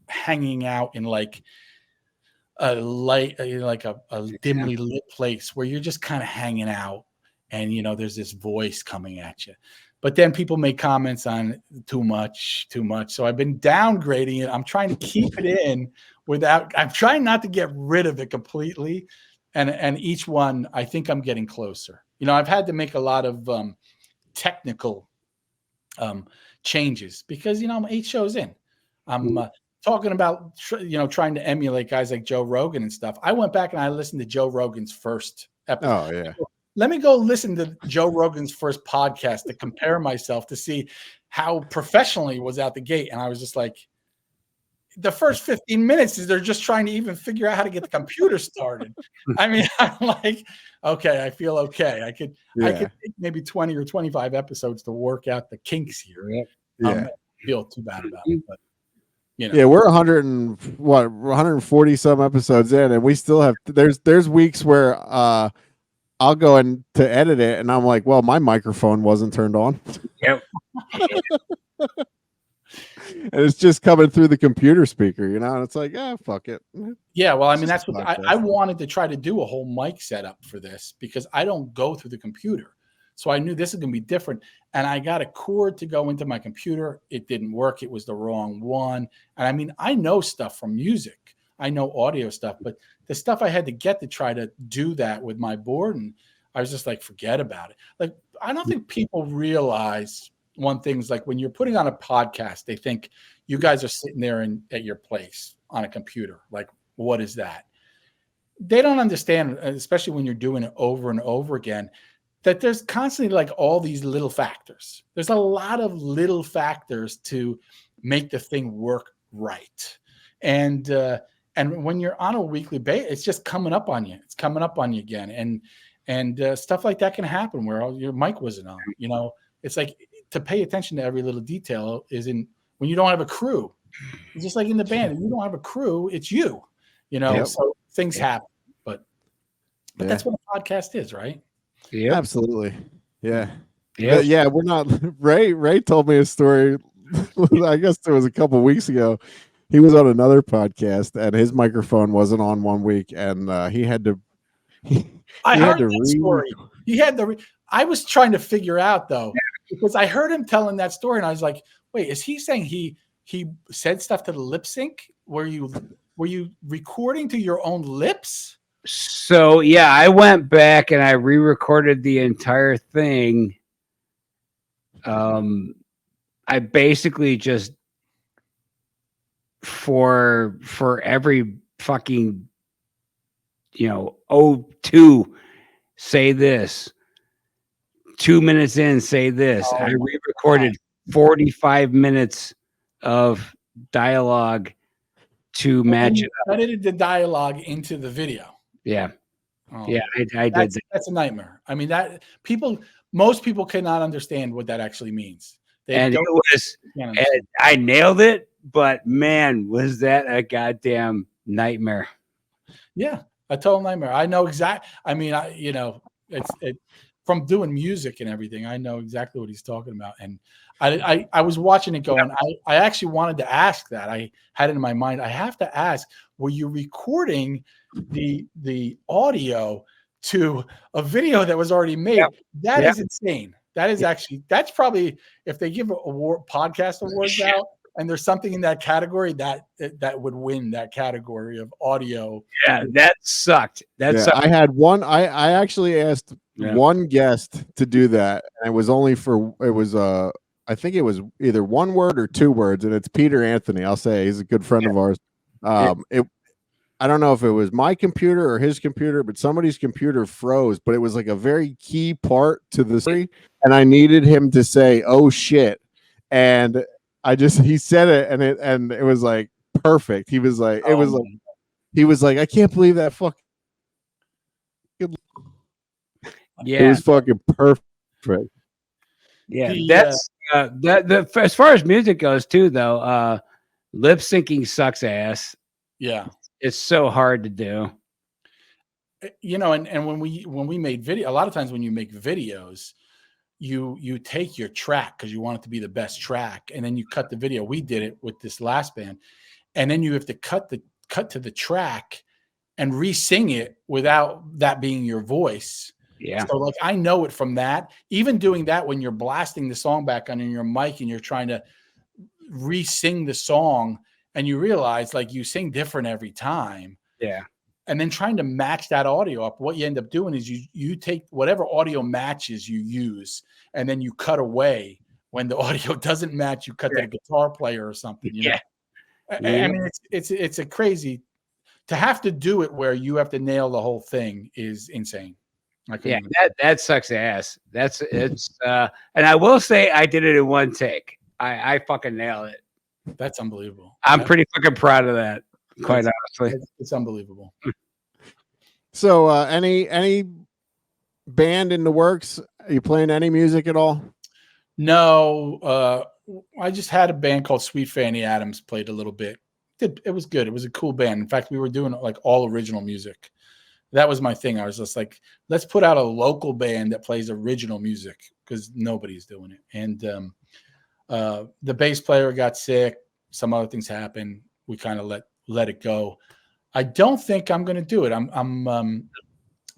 hanging out in like a light, like a dimly lit place where you're just kind of hanging out, and there's this voice coming at you. But then people make comments on too much. So I've been downgrading it. I'm trying to keep it in I'm trying not to get rid of it completely. And each one, I think I'm getting closer. I've had to make a lot of technical changes because I'm 8 shows in. I'm talking about trying to emulate guys like Joe Rogan and stuff. I went back and I listened to Joe Rogan's first episode. Oh yeah. Let me go listen to Joe Rogan's first podcast to compare myself to see how professionally he was out the gate. And I was just like, the first 15 minutes is they're just trying to even figure out how to get the computer started. I mean, I'm like, okay, I feel okay. I could take maybe 20 or 25 episodes to work out the kinks here. Yeah. I feel too bad about it, but Yeah, we're 140 some episodes in, and we still have there's weeks where I'll go in to edit it and I'm like, well, my microphone wasn't turned on. Yep. And it's just coming through the computer speaker, and it's like, fuck it. Yeah, well, I mean, that's what I wanted to try to do, a whole mic setup for this because I don't go through the computer. So I knew this is going to be different. And I got a cord to go into my computer. It didn't work. It was the wrong one. And I mean, I know stuff from music. I know audio stuff, but the stuff I had to get to try to do that with my board, and I was just like, forget about it. Like, I don't think people realize one thing's like when you're putting on a podcast, they think you guys are sitting there at your place on a computer. Like, what is that? They don't understand, especially when you're doing it over and over again, that there's constantly like all these little factors. There's a lot of little factors to make the thing work right. And when you're on a weekly basis, it's just coming up on you. It's coming up on you again. And stuff like that can happen where your mic wasn't on. It's like to pay attention to every little detail when you don't have a crew. It's just like in the band. If you don't have a crew, it's you. So things happen. But that's what a podcast is, right? Yeah, absolutely. Yeah. Yeah. We're not. Ray told me a story. I guess it was a couple weeks ago. He was on another podcast and his microphone wasn't on one week, and he had to. I heard that story. He had I was trying to figure out though, because I heard him telling that story, and I was like, "Wait, is he saying he said stuff to the lip sync? Were you recording to your own lips?" So yeah, I went back and I re-recorded the entire thing. I basically just for every fucking O2 say this, 2 minutes in say this. I re-recorded 45 minutes of dialogue to match it up. Edited the dialogue into the video. Yeah. Oh, Yeah, I did. that's a nightmare. I mean, most people cannot understand what that actually means. And it was, and I nailed it, but man, was that a goddamn nightmare. Yeah, a total nightmare. I know I mean, it's from doing music and everything. I know exactly what he's talking about. And I was watching it going, I actually wanted to ask that. I had it in my mind. I have to ask, were you recording the audio to a video that was already made? Yep. That is insane. That is that's probably, if they give podcast awards out, and there's something in that category that would win that category of audio. Yeah, that sucked. Sucked. I had one. I actually asked one guest to do that, and it was I think it was either one word or two words, and it's Peter Anthony. I'll say he's a good friend of ours. I don't know if it was my computer or his computer, but somebody's computer froze. But it was like a very key part to the story, and I needed him to say, "Oh shit," and he said it, and it was like perfect. He was like, he was like, I can't believe that fucking. Yeah, it was fucking perfect. Yeah, that's as far as music goes too, though. Lip syncing sucks ass. Yeah, it's so hard to do. And when we made video, a lot of times when you make videos, you take your track because you want it to be the best track, and then you cut the video. We did it with this last band, and then you have to cut to the track and re-sing it without that being your voice. Yeah. So like I know it from that. Even doing that when you're blasting the song back on your mic and you're trying to re-sing the song, and you realize like you sing different every time. Yeah. And then trying to match that audio up, what you end up doing is you take whatever audio matches you use, and then you cut away when the audio doesn't match. You cut to the guitar player or something. You know? I mean, it's a crazy to have to do it where you have to nail the whole thing is insane. Yeah, that sucks ass. And I will say I did it in one take. I fucking nailed it. That's unbelievable. I'm pretty fucking proud of that. Quite honestly, it's unbelievable. So, any band in the works? Are you playing any music at all? No, I just had a band called Sweet Fanny Adams. Played a little bit. It was good. It was a cool band. In fact, we were doing like all original music. That was my thing. I was just like, let's put out a local band that plays original music because nobody's doing it. And the bass player got sick. Some other things happened. We kind of let it go. I don't think I'm going to do it. I'm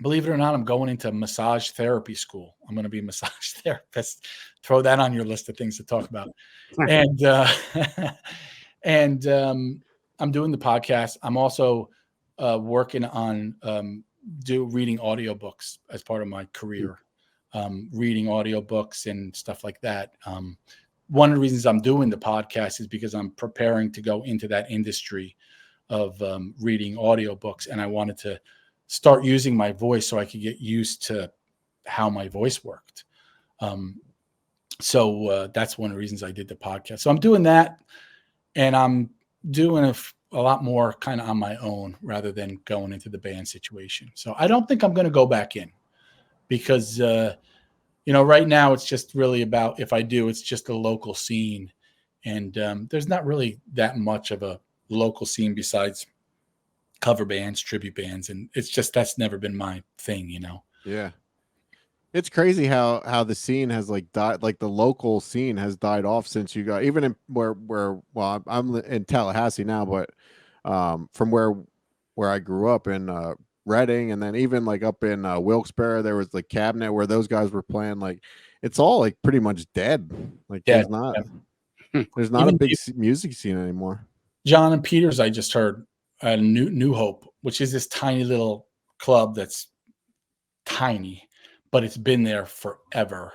believe it or not, I'm going into massage therapy school. I'm going to be a massage therapist. Throw that on your list of things to talk about. And I'm doing the podcast. I'm also working on reading audiobooks as part of my career, reading audiobooks and stuff like that. One of the reasons I'm doing the podcast is because I'm preparing to go into that industry of reading audiobooks, and I wanted to start using my voice so I could get used to how my voice worked. So that's one of the reasons I did the podcast. So I'm doing that, and I'm doing a lot more kind of on my own rather than going into the band situation. So I don't think I'm going to go back in because, right now it's just really about, if I do, it's just a local scene. And there's not really that much of a local scene besides cover bands, tribute bands. And it's just, that's never been my thing, Yeah. It's crazy how the scene has like died, like the local scene has died off since you got, even in well, I'm in Tallahassee now, but from where I grew up in Reading, and then even like up in Wilkes-Barre, there was the Cabinet where those guys were playing. Like it's all like pretty much dead. Like there's not a big music scene anymore. John and Peters, I just heard New Hope, which is this tiny little club that's tiny, but it's been there forever.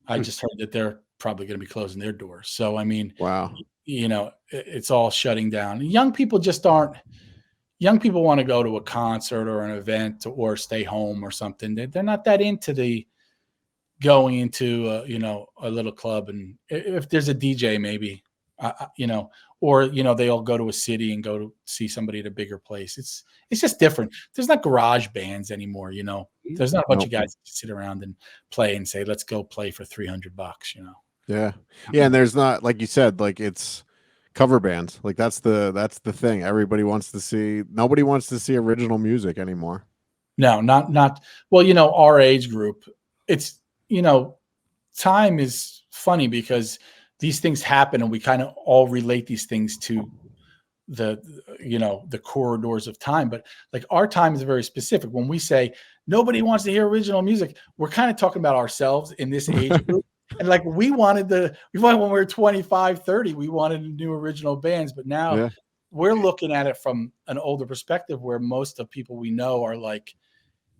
I just heard that they're probably going to be closing their doors. So, I mean, wow, it's all shutting down. Young people just aren't. Young people want to go to a concert or an event or stay home or something. They're not that into the going into a little club, and if there's a DJ, maybe you know, or, you know, they all go to a city and go to see somebody at a bigger place. It's just different. There's not garage bands anymore. You know, there's not a bunch of guys that sit around and play and say, let's go play for $300, you know? Yeah. Yeah. And there's not, like you said, like it's cover bands. Like that's the thing. Everybody wants to see, nobody wants to see original music anymore. No, not, well, you know, our age group, it's, you know, time is funny because these things happen and we kind of all relate these things to the, you know, the corridors of time. But like our time is very specific. When we say nobody wants to hear original music, we're kind of talking about ourselves in this age group. And like we wanted when we were 25, 30, we wanted new original bands. But now we're looking at it from an older perspective where most of people we know are like,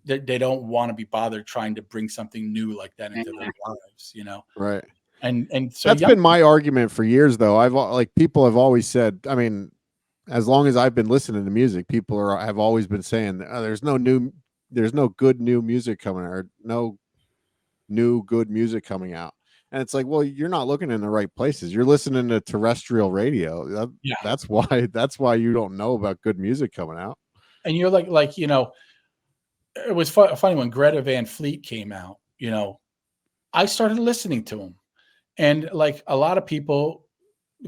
they don't want to be bothered trying to bring something new like that into their lives, you know? Right. And so that's been my argument for years, though. People have always said, I mean, as long as I've been listening to music, people have always been saying, oh, there's no good new music coming, or no new good music coming out. And it's like, well, you're not looking in the right places. You're listening to terrestrial radio. That's why you don't know about good music coming out. And you're like, you know, it was funny when Greta Van Fleet came out, you know, I started listening to him, and like a lot of people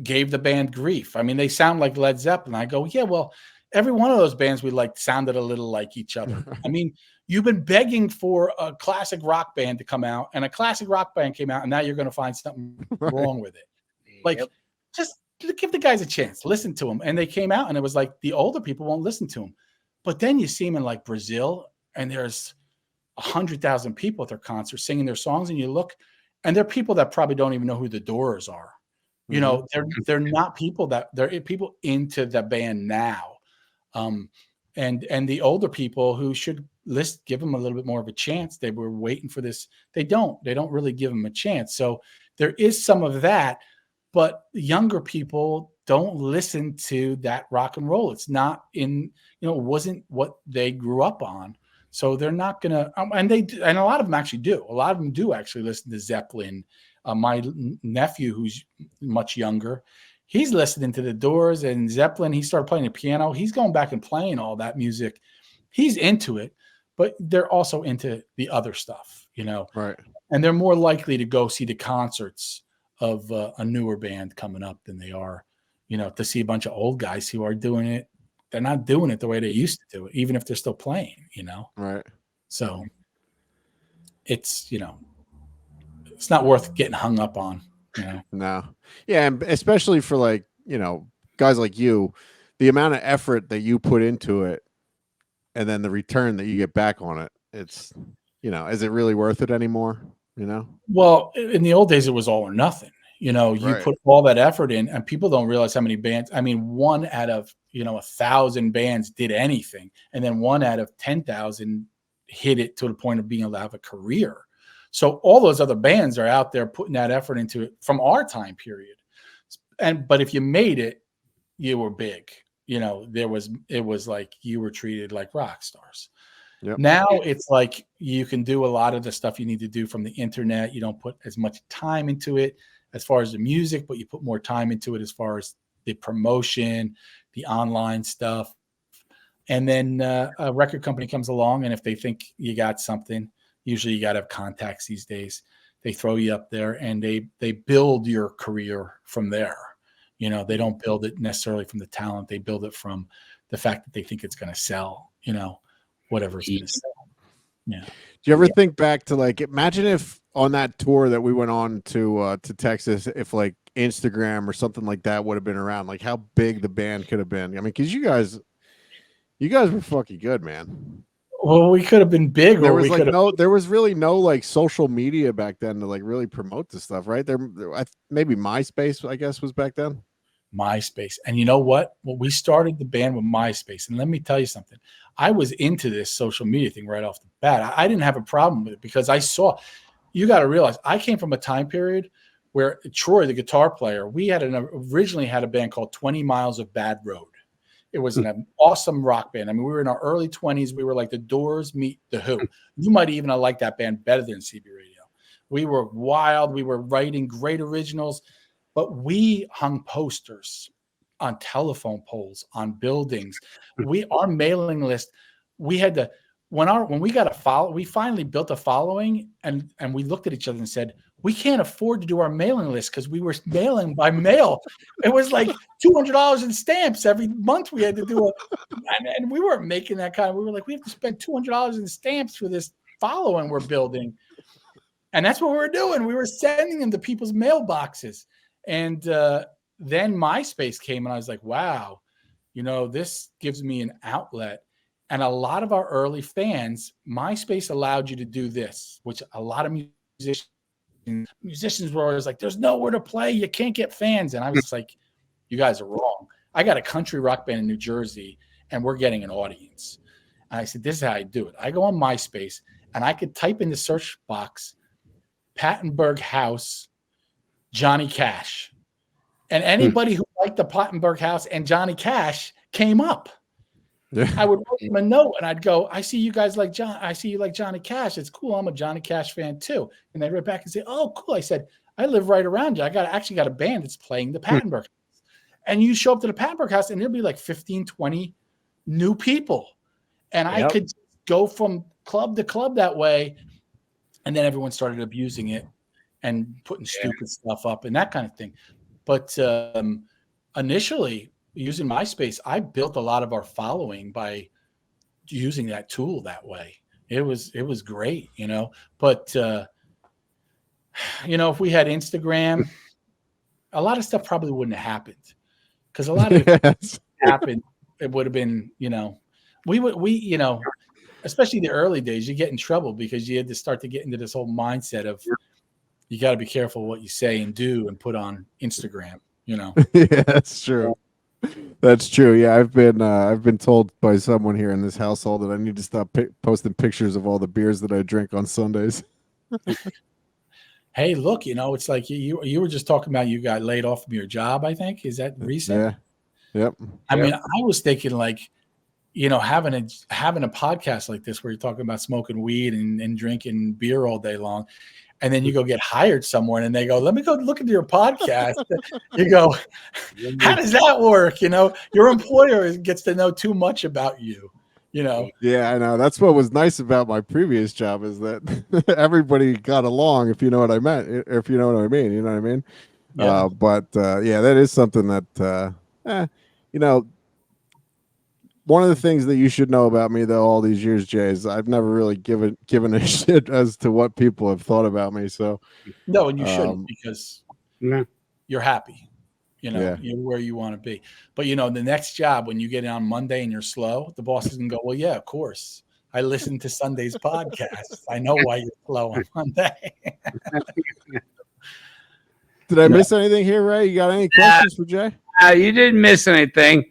gave the band grief. I mean, they sound like Led Zeppelin. I go, yeah, well, every one of those bands we liked sounded a little like each other. I mean, you've been begging for a classic rock band to come out, and a classic rock band came out, and now you're going to find something wrong with it. Like, just give the guys a chance, listen to them. And they came out, and it was like the older people won't listen to them. But then you see them in like Brazil, and there's 100,000 people at their concert singing their songs, and you look, and they're people that probably don't even know who the Doors are. You know, they're not people they're people into the band now. And the older people who should give them a little bit more of a chance. They were waiting for this. They don't really give them a chance. So there is some of that, but younger people don't listen to that rock and roll. It's not in, you know, it wasn't what they grew up on. So they're not going to, and a lot of them actually do. A lot of them do actually listen to Zeppelin. My nephew, who's much younger, he's listening to the Doors and Zeppelin. He started playing the piano. He's going back and playing all that music. He's into it, but they're also into the other stuff, you know? Right. And they're more likely to go see the concerts of a newer band coming up than they are, you know, to see a bunch of old guys who are doing it. They're not doing it the way they used to do it, even if they're still playing, you know? Right. So it's, you know, it's not worth getting hung up on, you know? No. Yeah. And especially for like, you know, guys like you, the amount of effort that you put into it and then the return that you get back on it, it's, you know, is it really worth it anymore? You know? Well, in the old days, it was all or nothing. You know, you put all that effort in, and people don't realize how many bands. I mean, one out of, you know, 1,000 bands did anything, and then one out of 10,000 hit it to the point of being able to have a career. So all those other bands are out there putting that effort into it from our time period. But if you made it, you were big. You know, it was like you were treated like rock stars. Yep. Now it's like you can do a lot of the stuff you need to do from the internet. You don't put as much time into it as far as the music, but you put more time into it as far as the promotion, the online stuff. And then a record company comes along, and if they think you got something, usually you got to have contacts these days. They throw you up there, and they build your career from there. You know, they don't build it necessarily from the talent. They build it from the fact that they think it's going to sell, you know, whatever it's going to sell. Yeah. Do you ever think back to, like, imagine if on that tour that we went on to Texas, if like Instagram or something like that would have been around, like how big the band could have been. I mean, because you guys were fucking good, man. Well, we could have been big. There was there was really no like social media back then to like really promote this stuff, right? Maybe MySpace, I guess, was back then. MySpace. And you know what? Well, we started the band with MySpace. And let me tell you something. I was into this social media thing right off the bat. I didn't have a problem with it because I saw, you got to realize, I came from a time period where Troy, the guitar player, we originally had a band called 20 Miles of Bad Road. It was an awesome rock band. I mean, we were in our early 20s. We were like the Doors meet the Who. You might even have liked that band better than CB Radio. We were wild. We were writing great originals. but we hung posters on telephone poles, on buildings. Our mailing list, we had to, when we got we finally built a following, and we looked at each other and said, we can't afford to do our mailing list because we were mailing by mail. It was like $200 in stamps every month. We had to do and we weren't making that kind of, we were like, we have to spend $200 in stamps for this following we're building. And that's what we were doing. We were sending them to people's mailboxes. And then MySpace came, and I was like, wow, this gives me an outlet. And a lot of our early fans, MySpace allowed you to do this, which a lot of musicians were always like, there's nowhere to play. You can't get fans. And I was like, you guys are wrong. I got a country rock band in New Jersey, and we're getting an audience. And I said, this is how I do it. I go on MySpace, and I could type in the search box, Plattenberg House, Johnny Cash. And anybody who liked the Plattenberg House and Johnny Cash came up. Yeah. I would write them a note, and I'd go, I see you guys like John. I see you like Johnny Cash. It's cool. I'm a Johnny Cash fan too. And they write back and say, oh, cool. I said, I live right around you. I actually got a band that's playing the Plattenberg House. And you show up to the Plattenberg House, and there'll be like 15, 20 new people. And I could go from club to club that way. And then everyone started abusing it and putting stupid stuff up and that kind of thing. But initially, using MySpace, I built a lot of our following by using that tool that way. It was great, But if we had Instagram, a lot of stuff probably wouldn't have happened, because a lot of it happened. It would have been, especially the early days, you get in trouble because you had to start to get into this whole mindset of you got to be careful what you say and do and put on Instagram. Yeah, that's true. That's true. Yeah, I've been told by someone here in this household that I need to stop posting pictures of all the beers that I drink on Sundays. Hey, look, it's like you were just talking about you got laid off from your job, I think. Is that recent? Yeah. Yep. I mean, I was thinking like, having a podcast like this where you're talking about smoking weed and drinking beer all day long, and then you go get hired somewhere and they go, let me go look into your podcast. You go, how does that work? Your employer gets to know too much about you, Yeah, I know. That's what was nice about my previous job, is that everybody got along, if you know what I meant, if you know what I mean, you know what I mean? Yeah. That is something that, one of the things that you should know about me, though, all these years, Jay, is I've never really given a shit as to what people have thought about me. So no, and you shouldn't, because you're happy, you're where you want to be. But the next job, when you get in on Monday and you're slow, the boss is gonna go, well, yeah, of course. I listened to Sunday's podcast. I know why you're slow on Monday. Did I miss anything here, Ray? You got any questions for Jay? You didn't miss anything.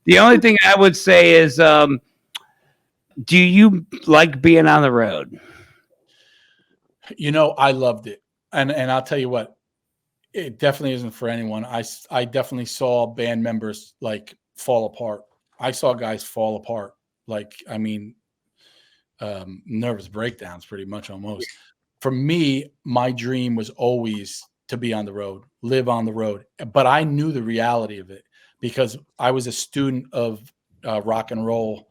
The only thing I would say is, do you like being on the road? I loved it. And I'll tell you what, it definitely isn't for anyone. I definitely saw band members like fall apart. I saw guys fall apart. Like, I mean, nervous breakdowns pretty much almost. For me, my dream was always to be on the road, live on the road. But I knew the reality of it, because I was a student of rock and roll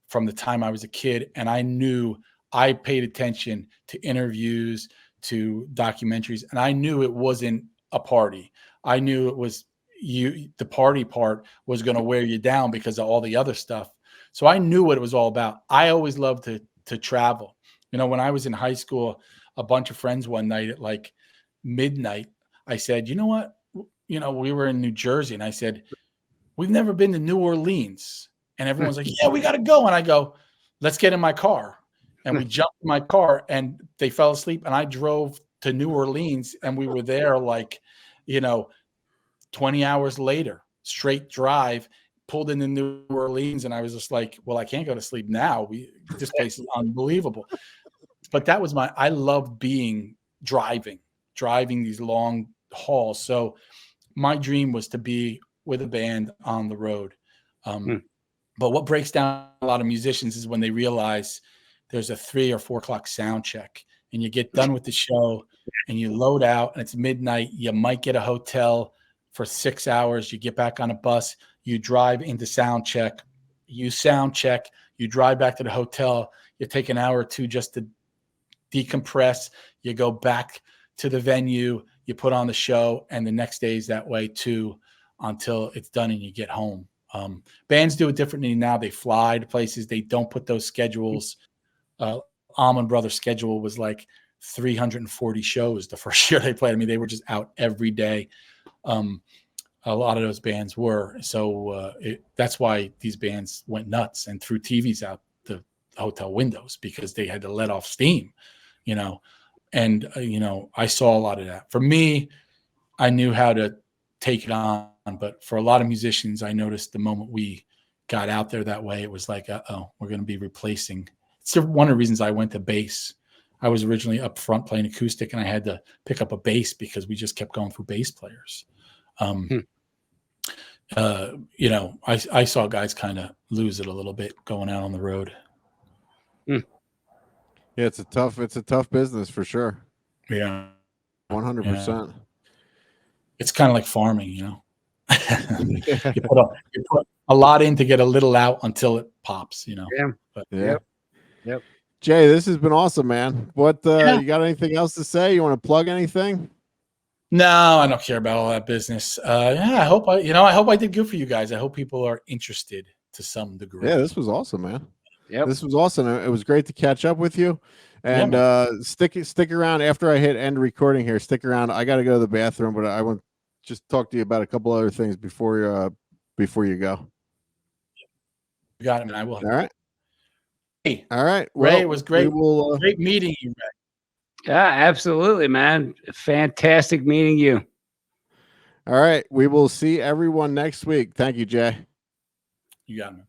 from the time I was a kid. And I paid attention to interviews, to documentaries, and I knew it wasn't a party. I knew it was the party part was going to wear you down because of all the other stuff. So I knew what it was all about. I always loved to travel. When I was in high school, a bunch of friends one night at like midnight, I said, you know what? We were in New Jersey, and I said, we've never been to New Orleans. And everyone's like, yeah, we got to go. And I go, let's get in my car. And we jumped in my car, and they fell asleep. And I drove to New Orleans, and we were there like, 20 hours later, straight drive, pulled into New Orleans. And I was just like, well, I can't go to sleep now. This place is unbelievable. But that was I love driving these long hauls. So my dream was to be with a band on the road. But what breaks down a lot of musicians is when they realize there's a 3 or 4 o'clock sound check, and you get done with the show and you load out and it's midnight, you might get a hotel for 6 hours. You get back on a bus, you drive into sound check, you sound check, you drive back to the hotel, you take an hour or two just to decompress, you go back to the venue, you put on the show, and the next day is that way too until it's done and you get home. Bands do it differently now. They fly to places. They don't put those schedules. Allman Brothers' schedule was like 340 shows the first year they played. I mean, they were just out every day. A lot of those bands were. So that's why these bands went nuts and threw TVs out the hotel windows, because they had to let off steam, you know. And, you know, I saw a lot of that. For me, I knew how to take it on. But for a lot of musicians, I noticed the moment we got out there that way, it was like, we're going to be replacing. It's one of the reasons I went to bass. I was originally up front playing acoustic, and I had to pick up a bass because we just kept going through bass players. You know, I saw guys kind of lose it a little bit going out on the road. Yeah, it's a tough business for sure. Yeah, 100%. It's kind of like farming, you know. you put a lot in to get a little out until it pops, you know. Yeah. But, Yep. Jay, this has been awesome, man. What you got anything else to say? You want to plug anything? No, I don't care about all that business. I hope I did good for you guys. I hope people are interested to some degree. Yeah, this was awesome, man. Yep. This was awesome. It was great to catch up with you. And stick around after I hit end recording here. Stick around. I got to go to the bathroom, but I want to just talk to you about a couple other things before you go. You got it, man. I will. All right. Hey, all right. Ray, it was great. Will, great meeting you, Ray. Yeah, absolutely, man. Fantastic meeting you. All right. We will see everyone next week. Thank you, Jay. You got it, man.